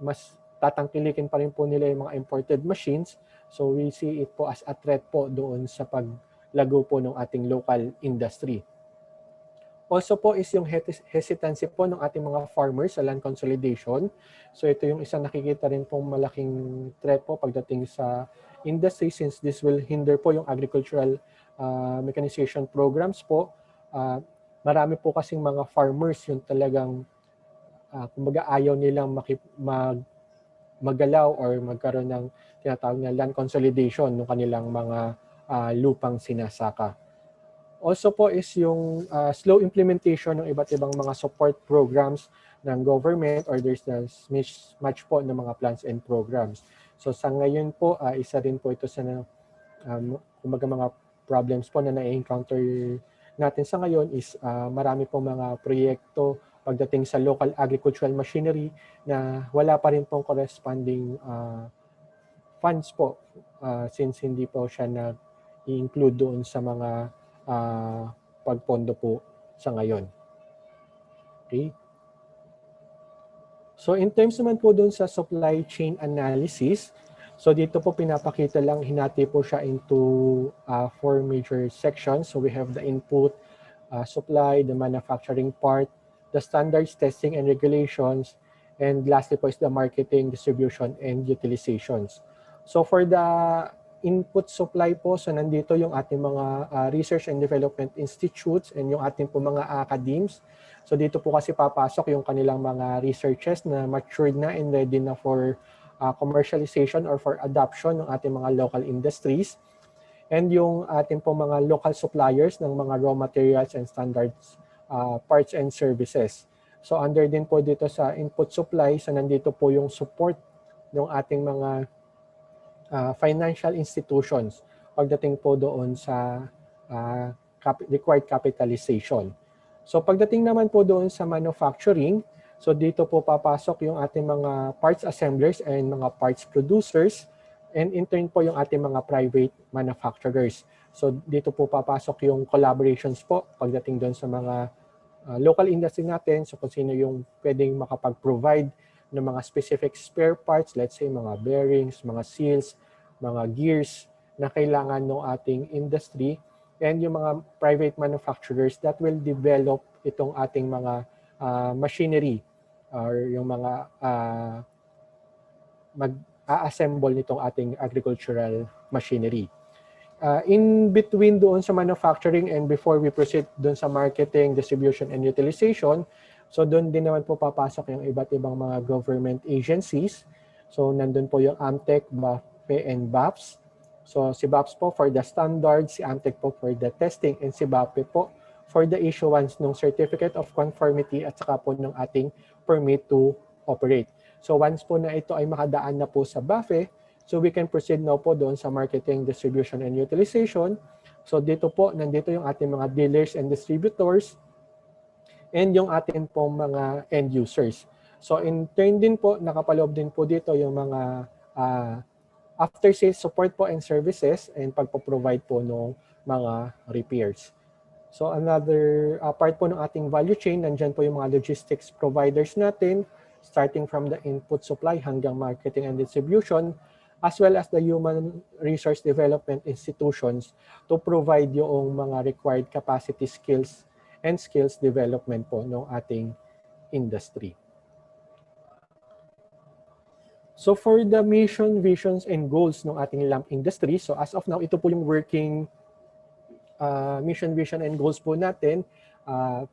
A: mas tatangkilikin pa rin po nila yung mga imported machines, so we see it po as a threat po doon sa paglago po ng ating local industry. Also po is yung hesitancy po ng ating mga farmers sa land consolidation. So ito yung isang nakikita rin pong malaking threat po pagdating sa industry, since this will hinder po yung agricultural mechanization programs po. Marami po kasing mga farmers yung talagang kumbaga ayaw nilang magalaw or magkaroon ng tinatawag na land consolidation ng kanilang mga lupang sinasaka. Also po is yung slow implementation ng iba't ibang mga support programs ng government, or there's a mismatch po ng mga plans and programs. So sa ngayon po, isa rin po ito sa kumbaga mga problems po na na-encounter natin sa ngayon is marami po mga proyekto pagdating sa local agricultural machinery na wala pa rin pong corresponding funds po, since hindi po siya na-include doon sa mga pagpondo po sa ngayon. Okay. So in terms naman po doon sa supply chain analysis, so dito po pinapakita lang, hinati po siya into 4 major sections. So we have the input, supply, the manufacturing part, the standards, testing and regulations, and lastly po is the marketing, distribution, and utilizations. So for the input supply po, so nandito yung ating mga research and development institutes and yung ating po mga academies. So dito po kasi papasok yung kanilang mga researches na matured na and ready na for commercialization or for adoption ng ating mga local industries. And yung ating po mga local suppliers ng mga raw materials and standards parts and services. So under din po dito sa input supply, so nandito po yung support ng ating mga financial institutions pagdating po doon sa required capitalization. So pagdating naman po doon sa manufacturing, so dito po papasok yung ating mga parts assemblers and mga parts producers, and in turn po yung ating mga private manufacturers. So dito po papasok yung collaborations po pagdating doon sa mga local industry natin, so kung sino yung pwedeng makapag-provide ng mga specific spare parts, let's say mga bearings, mga seals, mga gears na kailangan ng ating industry, and yung mga private manufacturers that will develop itong ating mga machinery or yung mga mag-assemble nitong ating agricultural machinery. In between doon sa manufacturing and before we proceed doon sa marketing, distribution, and utilization, so doon din naman po papasok yung iba't ibang mga government agencies. So nandun po yung AMTEC, BAFE, and BAFS. So si BAFS po for the standards, si AMTEC po for the testing, and si BAFE po for the issuance ng Certificate of Conformity at saka po ng ating permit to operate. So once po na ito ay makadaan na po sa BAFE, so we can proceed now po doon sa marketing, distribution, and utilization. So dito po, nandito yung ating mga dealers and distributors and yung ating pong mga end users. So in turn din po, nakapaloob din po dito yung mga after sales support po and services and pagpo-provide po ng mga repairs. So another part po ng ating value chain, nandyan po yung mga logistics providers natin, starting from the input supply hanggang marketing and distribution, as well as the human resource development institutions to provide yung mga required capacity skills and skills development po ng ating industry. So for the mission, visions, and goals ng ating lamp industry, so as of now, ito po yung working mission, vision, and goals po natin.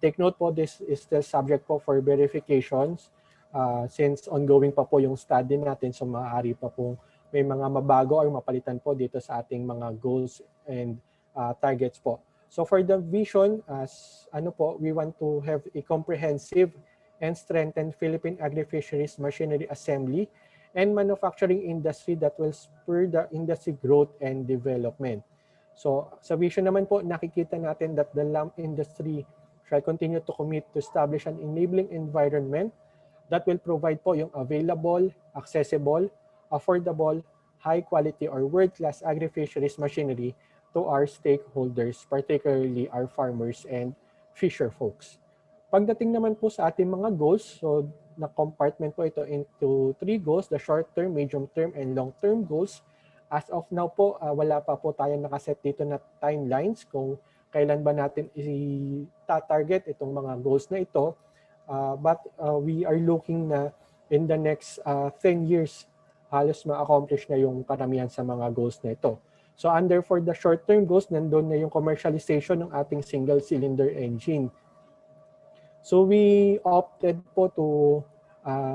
A: Take note po, this is still subject po for verifications since ongoing pa po yung study natin, so maaari pa po may mga mabago or mapalitan po dito sa ating mga goals and targets po. So for the vision, we want to have a comprehensive and strengthened Philippine agri-fisheries machinery assembly and manufacturing industry that will spur the industry growth and development. So sa vision naman po, nakikita natin that the lamp industry shall continue to commit to establish an enabling environment that will provide po yung available, accessible, affordable, high quality or world-class agri-fisheries machinery to our stakeholders, particularly our farmers and fisher folks. Pagdating naman po sa ating mga goals, so na-compartment po ito into 3 goals, the short-term, medium-term, and long-term goals. As of now po, wala pa po tayong nakaset dito na timelines kung kailan ba natin i-target itong mga goals na ito. But we are looking na in the next 10 years, halos ma-accomplish na yung karamihan sa mga goals na ito. So under for the short-term goals, nandun na yung commercialization ng ating single-cylinder engine. So we opted po to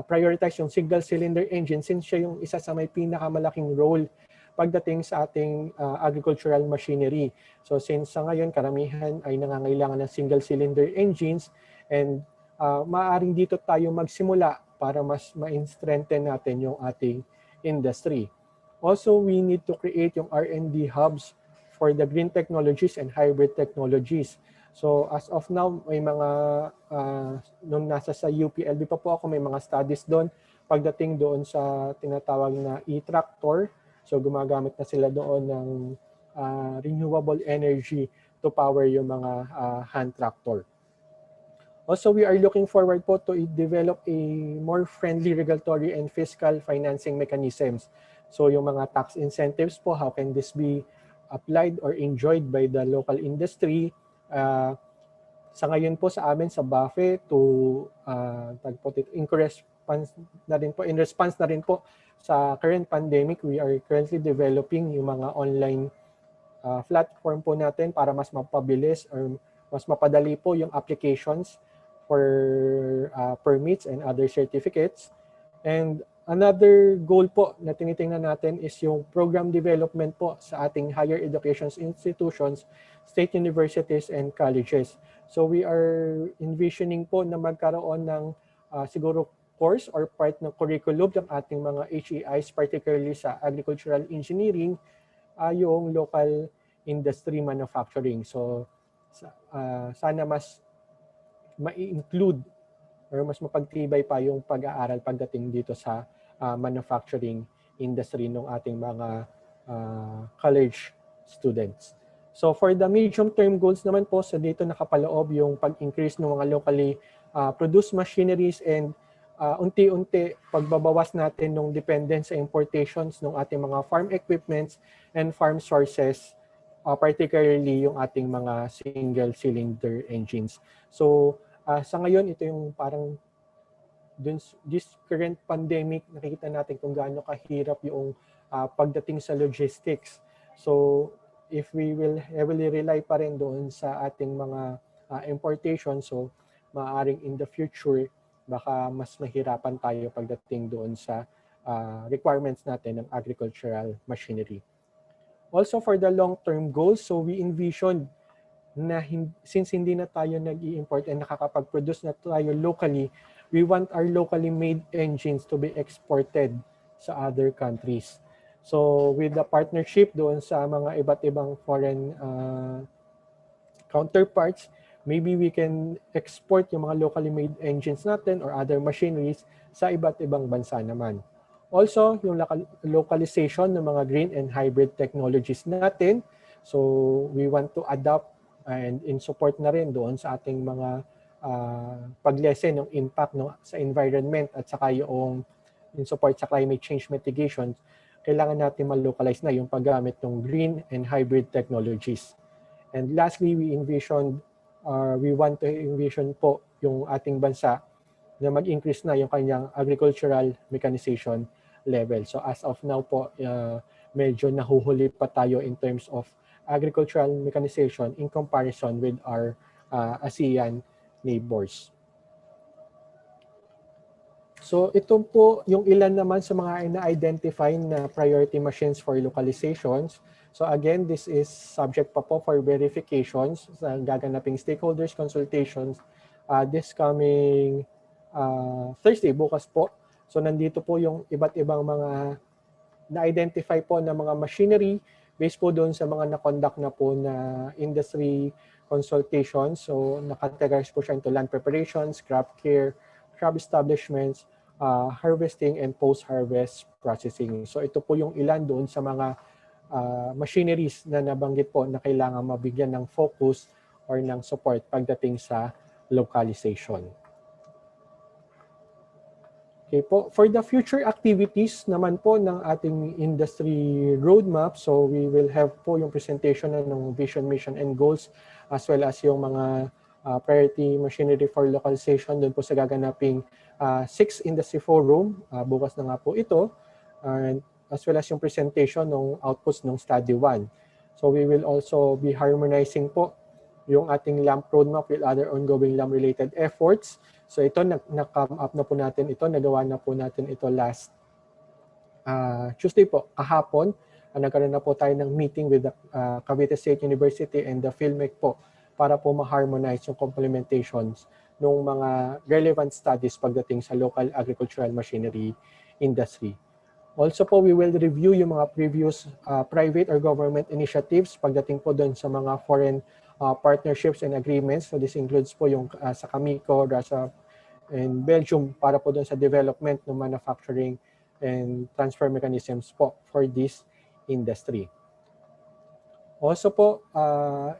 A: prioritize yung single-cylinder engine since siya yung isa sa may pinakamalaking role pagdating sa ating agricultural machinery. So since sa ngayon karamihan ay nangangailangan ng single-cylinder engines and maaaring dito tayo magsimula para mas ma-strengthen natin yung ating industry. Also, we need to create yung R&D hubs for the green technologies and hybrid technologies. So as of now, may mga, nung nasa sa UPLB pa po ako, may mga studies doon pagdating doon sa tinatawag na e-tractor. So gumagamit na sila doon ng renewable energy to power yung mga hand tractor. Also, we are looking forward po to develop a more friendly regulatory and fiscal financing mechanisms. So yung mga tax incentives po, how can this be applied or enjoyed by the local industry? Sa ngayon po sa amin sa BAFE in response na rin po sa current pandemic, we are currently developing yung mga online platform po natin para mas mapabilis or mas mapadali po yung applications for permits and other certificates. And another goal po na tinitingnan natin is yung program development po sa ating higher education institutions, state universities, and colleges. So we are envisioning po na magkaroon ng siguro course or part ng curriculum ng ating mga HEIs, particularly sa agricultural engineering, yung local industry manufacturing. So sana mas ma-include or mas mapagtibay pa yung pag-aaral pagdating dito sa manufacturing industry ng ating mga college students. So for the medium-term goals naman po, sa dito nakapaloob yung pag-increase ng mga locally produced machineries and unti-unti pagbabawas natin ng dependence sa importations ng ating mga farm equipments and farm sources, particularly yung ating mga single-cylinder engines. So sa ngayon, ito yung parang this current pandemic, nakikita natin kung gaano kahirap yung pagdating sa logistics. So if we will heavily rely pa rin doon sa ating mga importation, so maaaring in the future, baka mas mahirapan tayo pagdating doon sa requirements natin ng agricultural machinery. Also for the long-term goals, so we envision na since hindi na tayo nag-i-import and nakakapag-produce na tayo locally, we want our locally made engines to be exported sa other countries. So with the partnership doon sa mga iba't ibang foreign counterparts, maybe we can export yung mga locally made engines natin or other machineries sa iba't ibang bansa naman. Also, yung localization ng mga green and hybrid technologies natin. So, we want to adapt and in support na rin doon sa ating mga paglesen ng impact no, sa environment at saka yung in support sa climate change mitigation, kailangan natin ma-localize na yung paggamit ng green and hybrid technologies. And lastly, we want to envision po yung ating bansa na mag-increase na yung kanyang agricultural mechanization level. So as of now po, medyo nahuhuli pa tayo in terms of agricultural mechanization in comparison with our ASEAN neighbors. So ito po yung ilan naman sa mga ina-identify na priority machines for localizations. So again, this is subject pa po for verifications sa gaganaping stakeholders consultations this coming Thursday, bukas po. So nandito po yung iba't ibang mga na-identify po na mga machinery based po doon sa mga na-conduct na po na industry consultations. So nakategorize po siya into land preparations, crop care, crop establishments, harvesting, and post-harvest processing. So ito po yung ilan doon sa mga machineries na nabanggit po na kailangan mabigyan ng focus or ng support pagdating sa localization. Okay po, for the future activities naman po ng ating industry roadmap, so we will have po yung presentation ng vision, mission, and goals as well as yung mga priority machinery for localization doon po sa gaganaping 6 Industry Forum. Bukas na nga po ito. And as well as yung presentation ng outputs ng Study 1. So we will also be harmonizing po yung ating LAMP roadmap with other ongoing LAMP-related efforts. So ito, na-come up na po natin ito, nagawa na po natin ito last Tuesday po, kahapon. Nagkaroon na po tayo ng meeting with the Cavite State University and the PhilMec po para po ma-harmonize yung complementations ng mga relevant studies pagdating sa local agricultural machinery industry. Also po, we will review yung mga previous private or government initiatives pagdating po doon sa mga foreign partnerships and agreements. So this includes po yung sa Camico, Russia, and Belgium para po doon sa development ng manufacturing and transfer mechanisms po for this industry. Also po,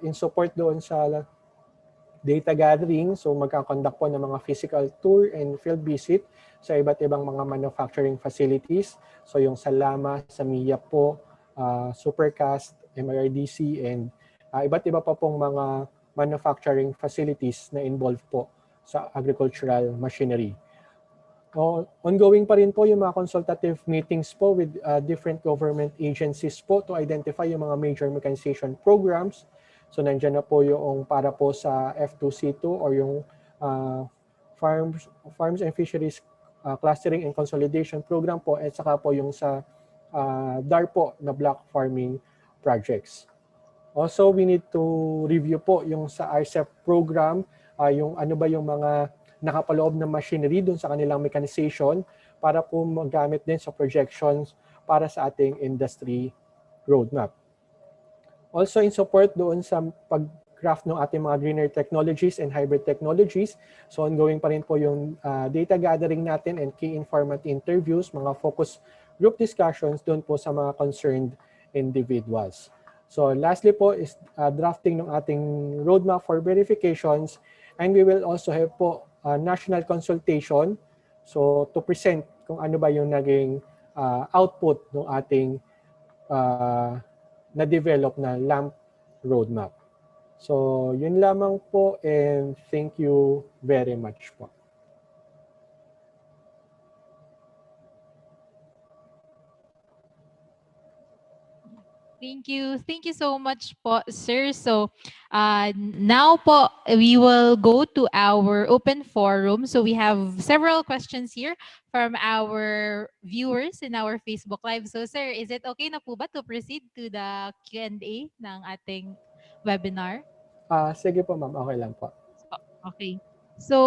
A: in support doon sa data gathering, so magkakonduct po ng mga physical tour and field visit sa iba't ibang mga manufacturing facilities. So yung sa Lama, sa MIA po, Supercast, MRDC, and iba't iba pa pong mga manufacturing facilities na involved po sa agricultural machinery. Ongoing pa rin po yung mga consultative meetings po with different government agencies po to identify yung mga major mechanization programs. So nandiyan na po yung para po sa F2C2 or yung Farms and Fisheries Clustering and Consolidation Program po at saka po yung sa DAR po na block farming projects. Also, we need to review po yung sa RCEP program, yung ano ba yung mga nakapaloob na machinery dun sa kanilang mechanization para po magamit din sa projections para sa ating industry roadmap. Also, in support doon sa pag-craft ng ating mga greener technologies and hybrid technologies, so ongoing pa rin po yung data gathering natin and key informant interviews, mga focus group discussions doon po sa mga concerned individuals. So lastly po is drafting ng ating roadmap for verifications, and we will also have po national consultation so to present kung ano ba yung naging output ng ating na-develop na LAMP roadmap. So yun lamang po and thank you very much po.
B: Thank you. Thank you so much po, sir. So, now po, we will go to our open forum. So, we have several questions here from our viewers in our Facebook Live. So, sir, is it okay na po ba to proceed to the Q&A ng ating webinar?
A: Sige po ma'am, okay lang po.
B: So, okay. So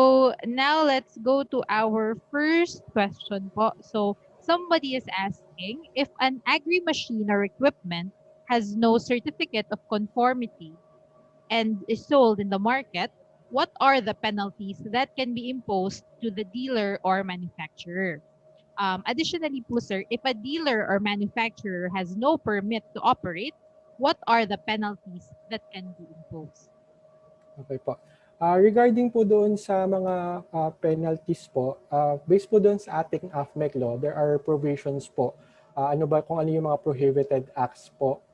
B: now let's go to our first question po. So somebody is asking if an agri-machine or equipment has no certificate of conformity and is sold in the market, what are the penalties that can be imposed to the dealer or manufacturer? Additionally po, sir, if a dealer or manufacturer has no permit to operate, what are the penalties that can be imposed?
A: Okay po. Regarding po doon sa mga penalties po, based po doon sa ating AFMEC law, there are provisions po. Kung ano yung mga prohibited acts po.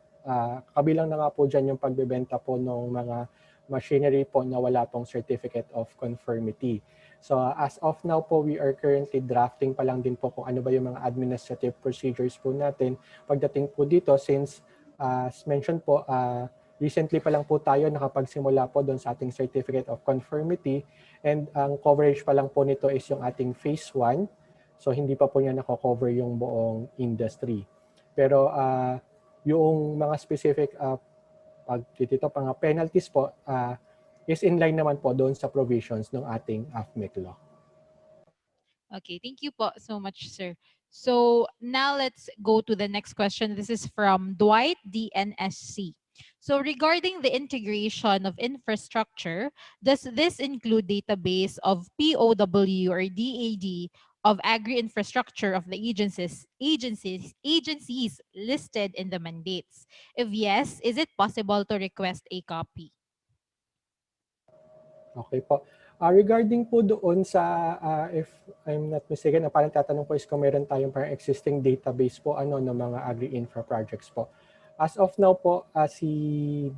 A: Kabilang na nga po dyan yung pagbebenta po ng mga machinery po na wala pong certificate of conformity. So as of now po, we are currently drafting pa lang din po kung ano ba yung mga administrative procedures po natin pagdating po dito since as mentioned po, recently pa lang po tayo nakapagsimula po doon sa ating Certificate of Conformity and ang coverage pa lang po nito is yung ating Phase 1. So hindi pa po niya nako-cover yung buong industry. Pero yung mga specific mga penalties po is in line naman po doon sa provisions ng ating AFMEC law.
B: Okay, thank you po so much, sir. So now let's go to the next question. This is from Dwight DNSC. So regarding the integration of infrastructure, does this include database of POW or DAD of agri-infrastructure of the agencies listed in the mandates? If yes, is it possible to request a copy?
A: Okay po. Regarding po doon sa, if I'm not mistaken, parang tatanong ko is kung meron tayong parang existing database po ng mga agri-infra projects po. As of now po, si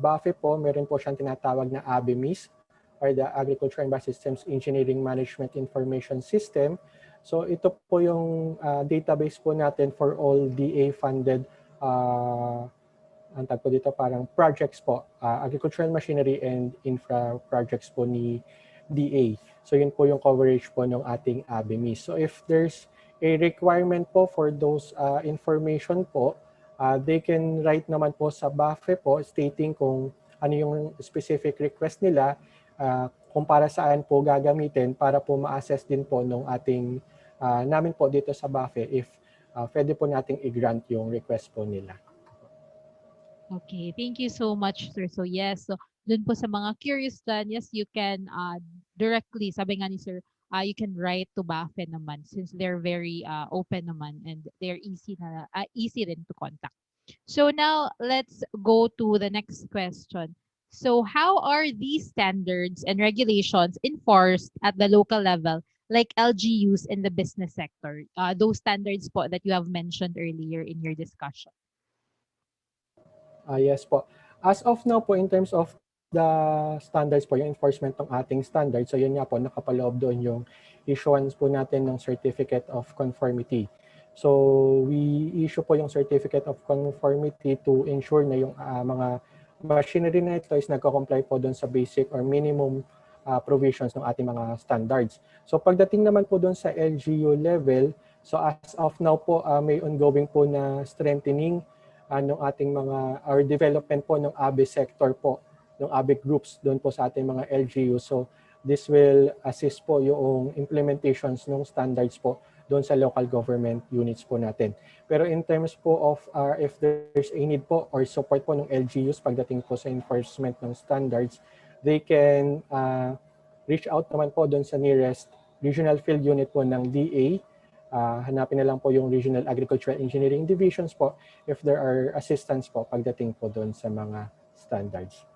A: BAFE po, meron po siyang tinatawag na ABMIS or the Agriculture and Biosystems Engineering Management Information System. So ito po yung database po natin for all DA-funded ang tag po dito parang projects po, agricultural machinery and infra projects po ni DA. So yun po yung coverage po ng ating ABMIS. So if there's a requirement po for those information po, they can write naman po sa BAFE po stating kung ano yung specific request nila, kung para saan po gagamitin para po ma-assess din po nung ating namin po dito sa BAFE if pwede po nating i-grant yung request po nila.
B: Okay, thank you so much, sir. So yes, so dun po sa mga curious dyan, yes, you can directly, sabi nga ni sir, you can write to BAFE naman since they're very open naman and they're easy rin to contact. So now let's go to the next question. So how are these standards and regulations enforced at the local level, like LGUs in the business sector? Those standards po that you have mentioned earlier in your discussion.
A: Yes po. As of now po, in terms of the standards po, yung enforcement ng ating standards, so yun nga po, nakapaloob doon yung issuance po natin ng Certificate of Conformity. So we issue po yung Certificate of Conformity to ensure na yung mga machinery na ito is nagko-comply po doon sa basic or minimum provisions ng ating mga standards. So pagdating naman po doon sa LGU level, so as of now po, may ongoing po na strengthening ng ating mga or development po ng ABE sector po, ng ABE groups doon po sa ating mga LGU. So this will assist po yung implementations ng standards po doon sa local government units po natin. Pero in terms po of if there's a need po or support po ng LGUs pagdating po sa enforcement ng standards, they can reach out naman po doon sa nearest regional field unit po ng DA. Hanapin na lang po yung Regional Agricultural Engineering Divisions po if there are assistance po pagdating po doon sa mga standards.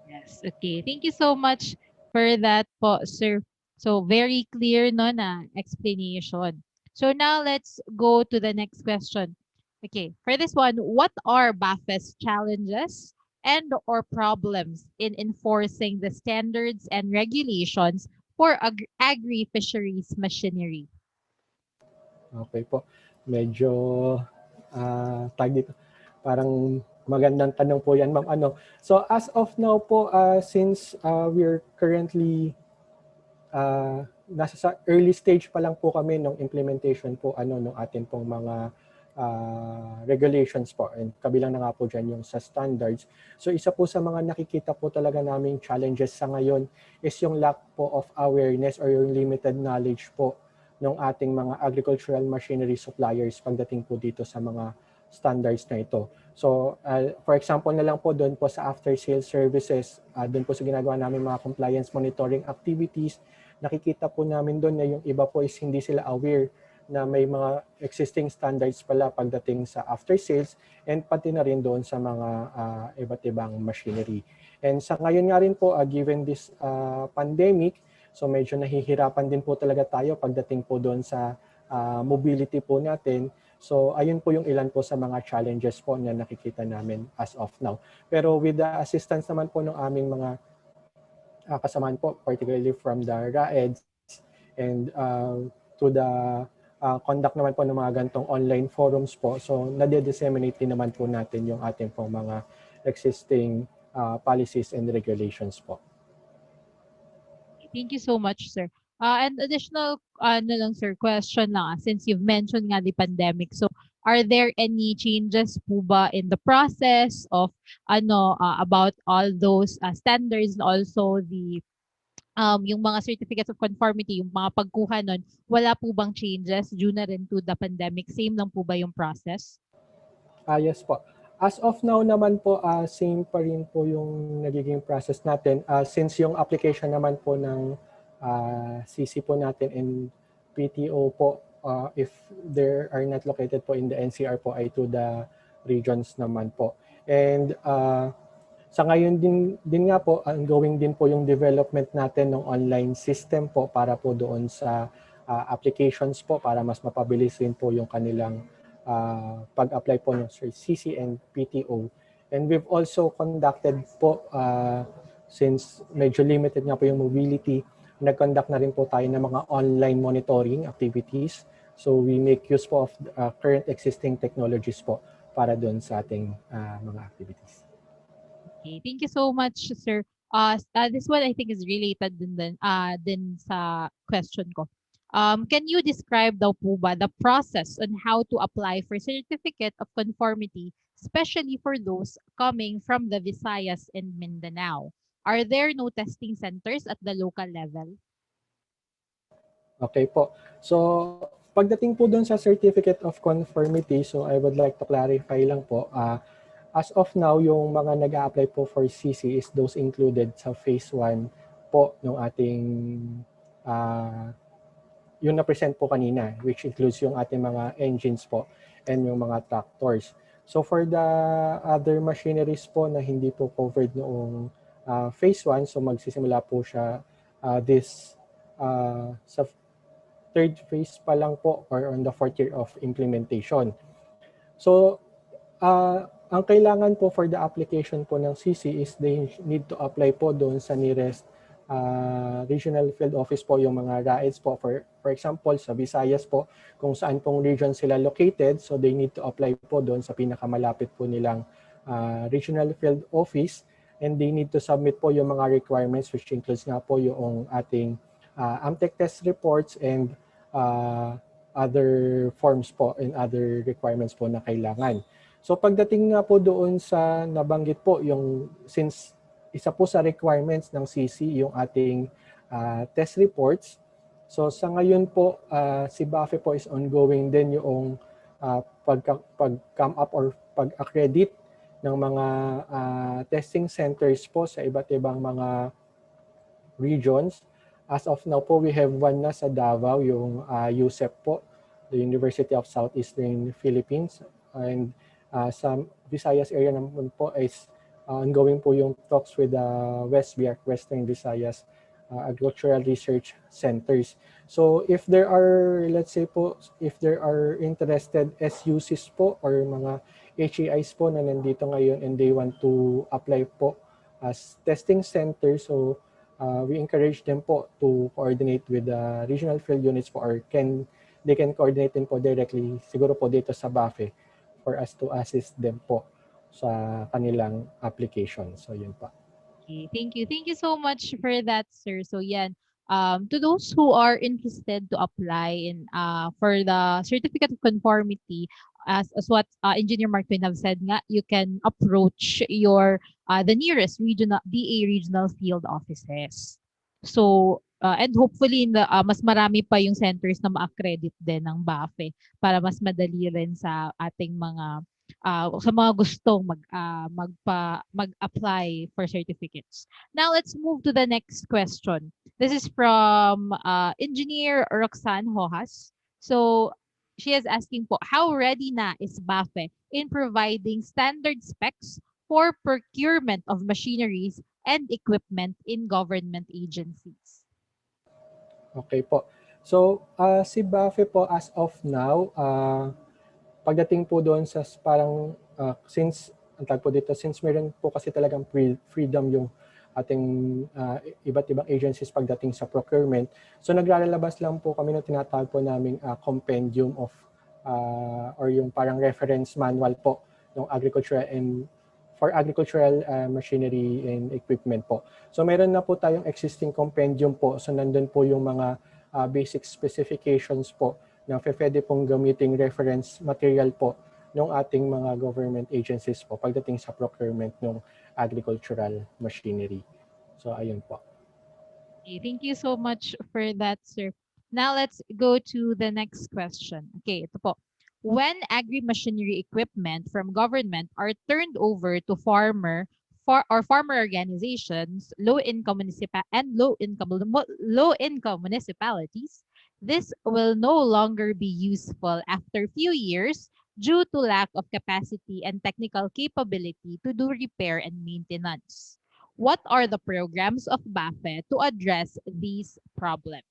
B: Yes, okay. Thank you so much for that po, sir. So very clear no na explanation. So now let's go to the next question. Okay, for this one, what are BAFE's challenges and or problems in enforcing the standards and regulations for agri-fisheries machinery?
A: Okay po. Medyo tag dito. Parang magandang tanong po yan, ma'am. So as of now po, since we're currently nasa sa early stage pa lang po kami ng implementation po ng atin pong mga regulations po, and kabilang na nga po dyan yung sa standards. So isa po sa mga nakikita po talaga naming challenges sa ngayon is yung lack po of awareness or yung limited knowledge po ng ating mga agricultural machinery suppliers pagdating po dito sa mga standards na ito. So, for example na lang po doon po sa after-sales services, doon po sa ginagawa namin mga compliance monitoring activities, nakikita po namin doon na yung iba po is hindi sila aware na may mga existing standards pala pagdating sa after sales and pati na rin doon sa mga iba't ibang machinery. And sa ngayon nga rin po, given this pandemic, so medyo nahihirapan din po talaga tayo pagdating po doon sa mobility po natin. So ayun po yung ilan po sa mga challenges po na nakikita namin as of now. Pero with the assistance naman po ng aming mga kasamaan po, particularly from the RAEDs and to the conduct naman po ng mga gantong online forums po. So, nade-disseminate din naman po natin yung ating pong mga existing policies and regulations po.
B: Thank you so much, sir. And additional ano lang sir, question lang since you've mentioned nga the pandemic. So are there any changes po ba in the process of about all those standards and also the yung mga certificates of conformity, yung mga pagkuha nun, wala po bang changes due na rin to the pandemic? Same lang po ba yung process?
A: Yes po. As of now naman po, same pa rin po yung nagiging process natin. Since yung application naman po ng CC po natin and PTO po, if they are not located po in the NCR po, ay to the regions naman po. And sa ngayon din nga po, ongoing din po yung development natin ng online system po para po doon sa applications po para mas mapabilis rin po yung kanilang pag-apply po ng CC and PTO. And we've also conducted po, since medyo limited nga po yung mobility, nag-conduct na rin po tayo ng mga online monitoring activities. So we make use po of current existing technologies po para doon sa ating mga activities.
B: Okay, thank you so much, sir. This one I think is related din sa question ko. Can you describe daw po ba the process on how to apply for certificate of conformity, especially for those coming from the Visayas and Mindanao? Are there no testing centers at the local level?
A: Okay po. So, pagdating po doon sa Certificate of Conformity, so I would like to clarify lang po, as of now, yung mga nag-a-apply po for CC is those included sa Phase 1 po ng ating, yung na-present po kanina, which includes yung ating mga engines po and yung mga tractors. So for the other machineries po na hindi po covered noong Phase 1, so magsisimula po siya this sa third phase pa lang po or on the fourth year of implementation. So, ang kailangan po for the application po ng CC is they need to apply po doon sa nearest regional field office po, yung mga RAEDs po. For example, sa Visayas po, kung saan pong region sila located, so they need to apply po doon sa pinakamalapit po nilang regional field office, and they need to submit po yung mga requirements, which includes nga po yung ating AMTEC test reports and other forms po and other requirements po na kailangan. So pagdating nga po doon sa nabanggit po, yung since isa po sa requirements ng CC yung ating test reports, so sa ngayon po si BAFE po is ongoing din yung pag-come up or pag-accredit ng mga testing centers po sa iba't ibang mga regions. As of now po, we have one na sa Davao, yung USEP po, the University of Southeastern Philippines. And sa Visayas area naman po is ongoing po yung talks with the Western Visayas Agricultural Research Centers. So if there are, let's say po, if there are interested SUCs po or mga HAIs po na nandito ngayon and they want to apply po as testing centers, so we encourage them po to coordinate with the regional field units po or they can coordinate din po directly siguro po dito sa BAFE for us to assist them po sa kanilang application. So yun pa.
B: Okay, thank you. Thank you so much for that, sir. So yan, to those who are interested to apply in for the certificate of conformity, as what Engineer Mark Twain have said nga, you can approach your the nearest regional DA regional field offices. So and hopefully mas marami pa yung centers na ma-accredit din ng BAFE para mas madali rin sa ating mga sa mga gustong mag-apply for certificates. Now let's move to the next question. This is from Engineer Roxanne Hojas. So she is asking po, how ready na is BAFE in providing standard specs for procurement of machineries and equipment in government agencies?
A: Okay po. So, si BAFE po as of now, pagdating po doon sa parang since ang tag po dito, since meron po kasi talagang freedom yung ating iba't ibang agencies pagdating sa procurement. So naglalabas lang po kami ng tinatawag po naming compendium of or yung parang reference manual po ng agricultural and for agricultural machinery and equipment po. So meron na po tayong existing compendium po. So nandun po yung mga basic specifications po na pwede pong gamiting reference material po ng ating mga government agencies po pagdating sa procurement ng agricultural machinery. So ayun po.
B: Okay, thank you so much for that, sir. Now let's go to the next question. Okay, ito po. When agri-machinery equipment from government are turned over to farmer organizations, low-income municipalities, this will no longer be useful after few years due to lack of capacity and technical capability to do repair and maintenance. What are the programs of BAFE to address these problems?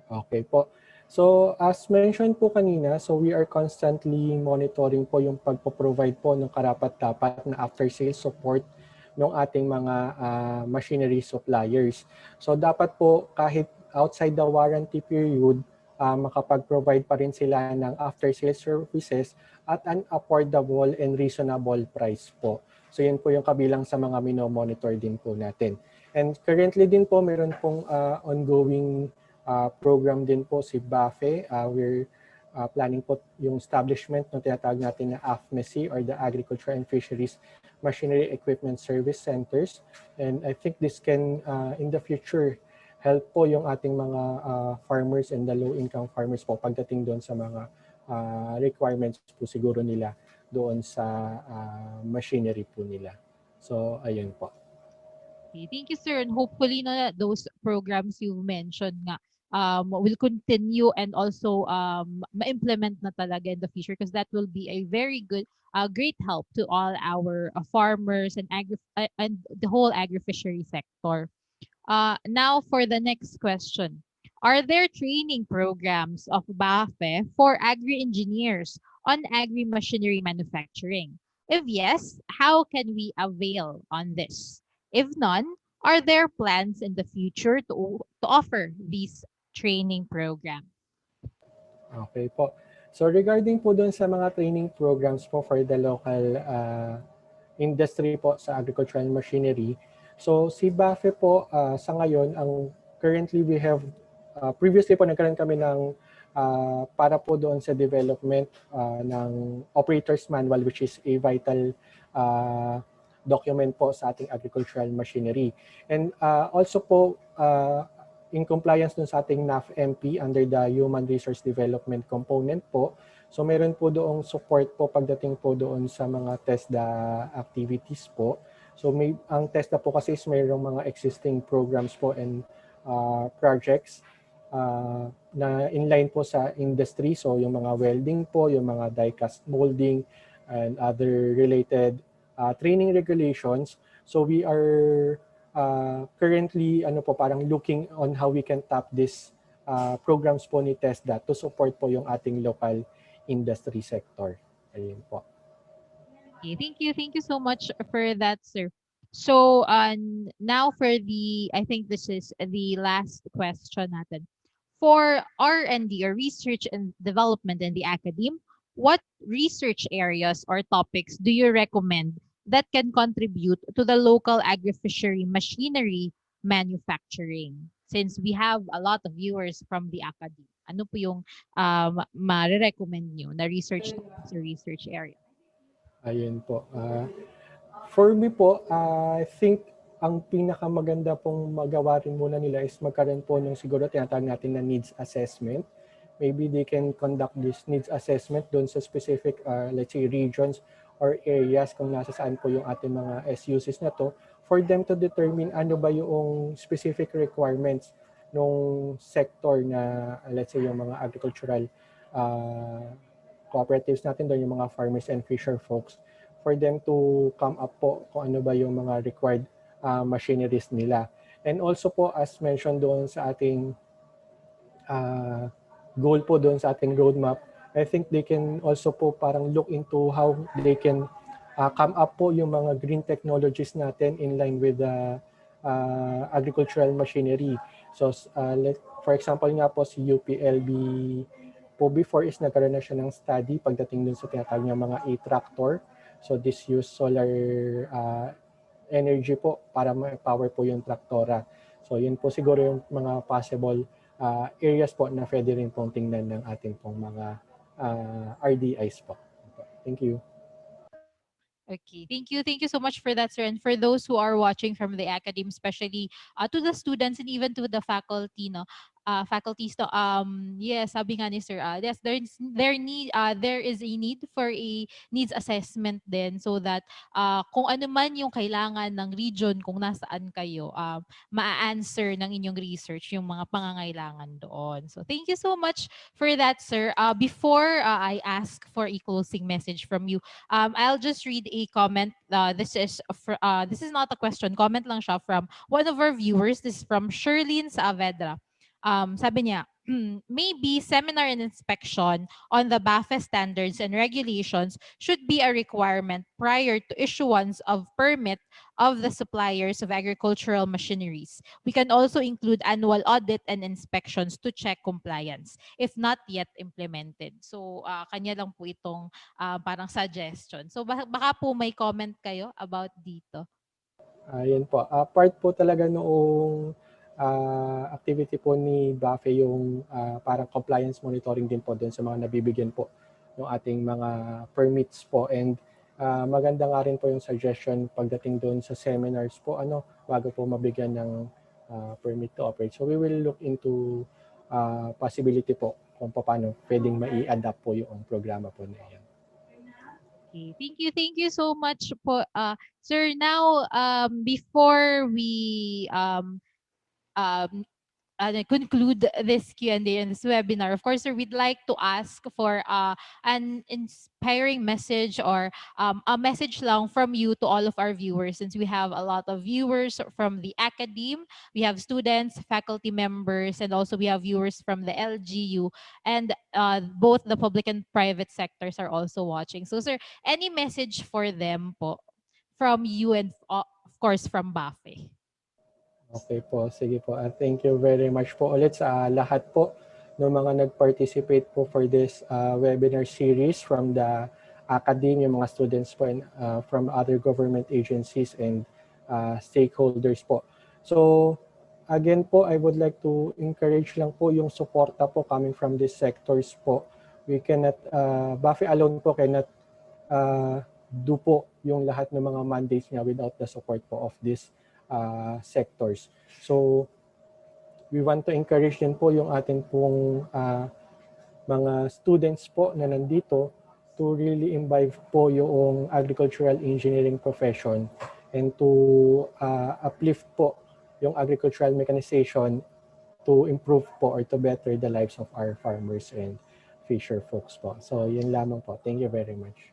A: Okay po. So as mentioned po kanina, so we are constantly monitoring po yung pagpo-provide po ng karapat-dapat na after-sales support ng ating mga machinery suppliers. So dapat po kahit outside the warranty period, makapag-provide pa rin sila ng after-sales services at an affordable and reasonable price po. So yun po yung kabilang sa mga mino-monitor din po natin. And currently din po meron pong ongoing program din po si BAFE. We're planning po yung establishment ng tinatawag natin na AFMESI or the Agriculture and Fisheries Machinery Equipment Service Centers. And I think this can, in the future, help po yung ating mga farmers and the low-income farmers po pagdating doon sa mga requirements po siguro nila doon sa machinery po nila. So, ayun po.
B: Okay, thank you, sir. And hopefully, no, those programs you mentioned nga will continue and also ma-implement na talaga in the future because that will be a very good, great help to all our farmers and the whole agri-fishery sector. Now for the next question. Are there training programs of BAFE for agri-engineers on agri-machinery manufacturing? If yes, how can we avail on this? If none, are there plans in the future to offer these training programs?
A: Okay po. So regarding po doon sa mga training programs po for the local industry po sa agricultural machinery, so si BAFE po sa ngayon, ang currently we have, previously po nagkaroon kami ng para po doon sa development ng operator's manual which is a vital document po sa ating agricultural machinery. And also po, in compliance dun sa ating NAF-MP under the Human Resource Development component po. So meron po doong support po pagdating po doon sa mga TESDA activities po. So ang TESDA po kasi is mayroong mga existing programs po and projects na inline po sa industry. So yung mga welding po, yung mga die-cast molding, and other related training regulations. So we are currently parang looking on how we can tap this programs po ni TESDA to support po yung ating local industry sector. Ayun po.
B: Okay, thank you. Thank you so much for that, sir. So, now for I think this is the last question natin. For R&D or research and development in the academe, what research areas or topics do you recommend that can contribute to the local agri-fishery machinery manufacturing? Since we have a lot of viewers from the academe. Ano po yung ma-recommend nyo na research topics or research area?
A: Ayun po. For me po, I think ang pinakamaganda pong magawa rin muna nila is magkaroon po ng siguro tinatawag natin na needs assessment. Maybe they can conduct this needs assessment doon sa specific, let's say, regions or areas kung nasa saan po yung ating mga SUCs na to for them to determine ano ba yung specific requirements nung sector na, let's say, yung mga agricultural uh, cooperatives natin doon, yung mga farmers and fisher folks, for them to come up po kung ano ba yung mga required machineries nila. And also po, as mentioned doon sa ating goal po doon sa ating roadmap, I think they can also po parang look into how they can come up po yung mga green technologies natin in line with the agricultural machinery. So, for example nga po si UPLB po before is nagkaroon na siya ng study pagdating dun sa tinatawag niya mga e-tractor. So, this use solar energy po para ma-power po yung traktora. So, yun po siguro yung mga possible areas po na pwede rin pong tingnan ng ating pong mga RDIs po. Thank you.
B: Okay, thank you. Thank you so much for that, sir. And for those who are watching from the academy, especially to the students and even to the faculty, no, faculties, no, yes, sabi nga ni sir, yes, there is a need for a needs assessment then so that kung ano man yung kailangan ng region kung nasaan kayo, ma-answer ng inyong research yung mga pangangailangan doon. So thank you so much for that, sir. Before I ask for a closing message from you, I'll just read a comment. This is not a question. Comment lang siya from one of our viewers. This is from Sherlyn Saavedra. Sabi niya, maybe seminar and inspection on the BAFE standards and regulations should be a requirement prior to issuance of permit of the suppliers of agricultural machineries. We can also include annual audit and inspections to check compliance if not yet implemented. So, kanya lang po itong parang suggestion. So baka po may comment kayo about dito.
A: Yan po. Part po talaga noong activity po ni BAFE yung parang compliance monitoring din po doon sa mga nabibigyan po ng ating mga permits po. And maganda nga rin po yung suggestion pagdating doon sa seminars po, bago po mabigyan ng permit to operate. So we will look into possibility po kung paano pwedeng mai-adapt po yung programa po na yan.
B: Okay. Thank you so much po. Sir, now before we um, conclude this Q&A and this webinar, of course, sir, we'd like to ask for an inspiring message or a message lang from you to all of our viewers, since we have a lot of viewers from the academe, we have students, faculty members, and also we have viewers from the LGU, and both the public and private sectors are also watching. So, sir, any message for them po from you and of course from BAFE?
A: Okay po, sige po. Thank you very much po ulit sa lahat po ng mga nag-participate po for this webinar series from the academy, mga students po, and from other government agencies and stakeholders po. So, again po, I would like to encourage lang po yung suporta po coming from these sectors po. We cannot, BAFE alone po cannot do po yung lahat ng mga mandates niya without the support po of this sectors. So, we want to encourage din po yung ating pong mga students po na nandito to really imbibe po yung agricultural engineering profession and to uplift po yung agricultural mechanization to improve po or to better the lives of our farmers and fisher folks po. So, yun lamang po. Thank you very much.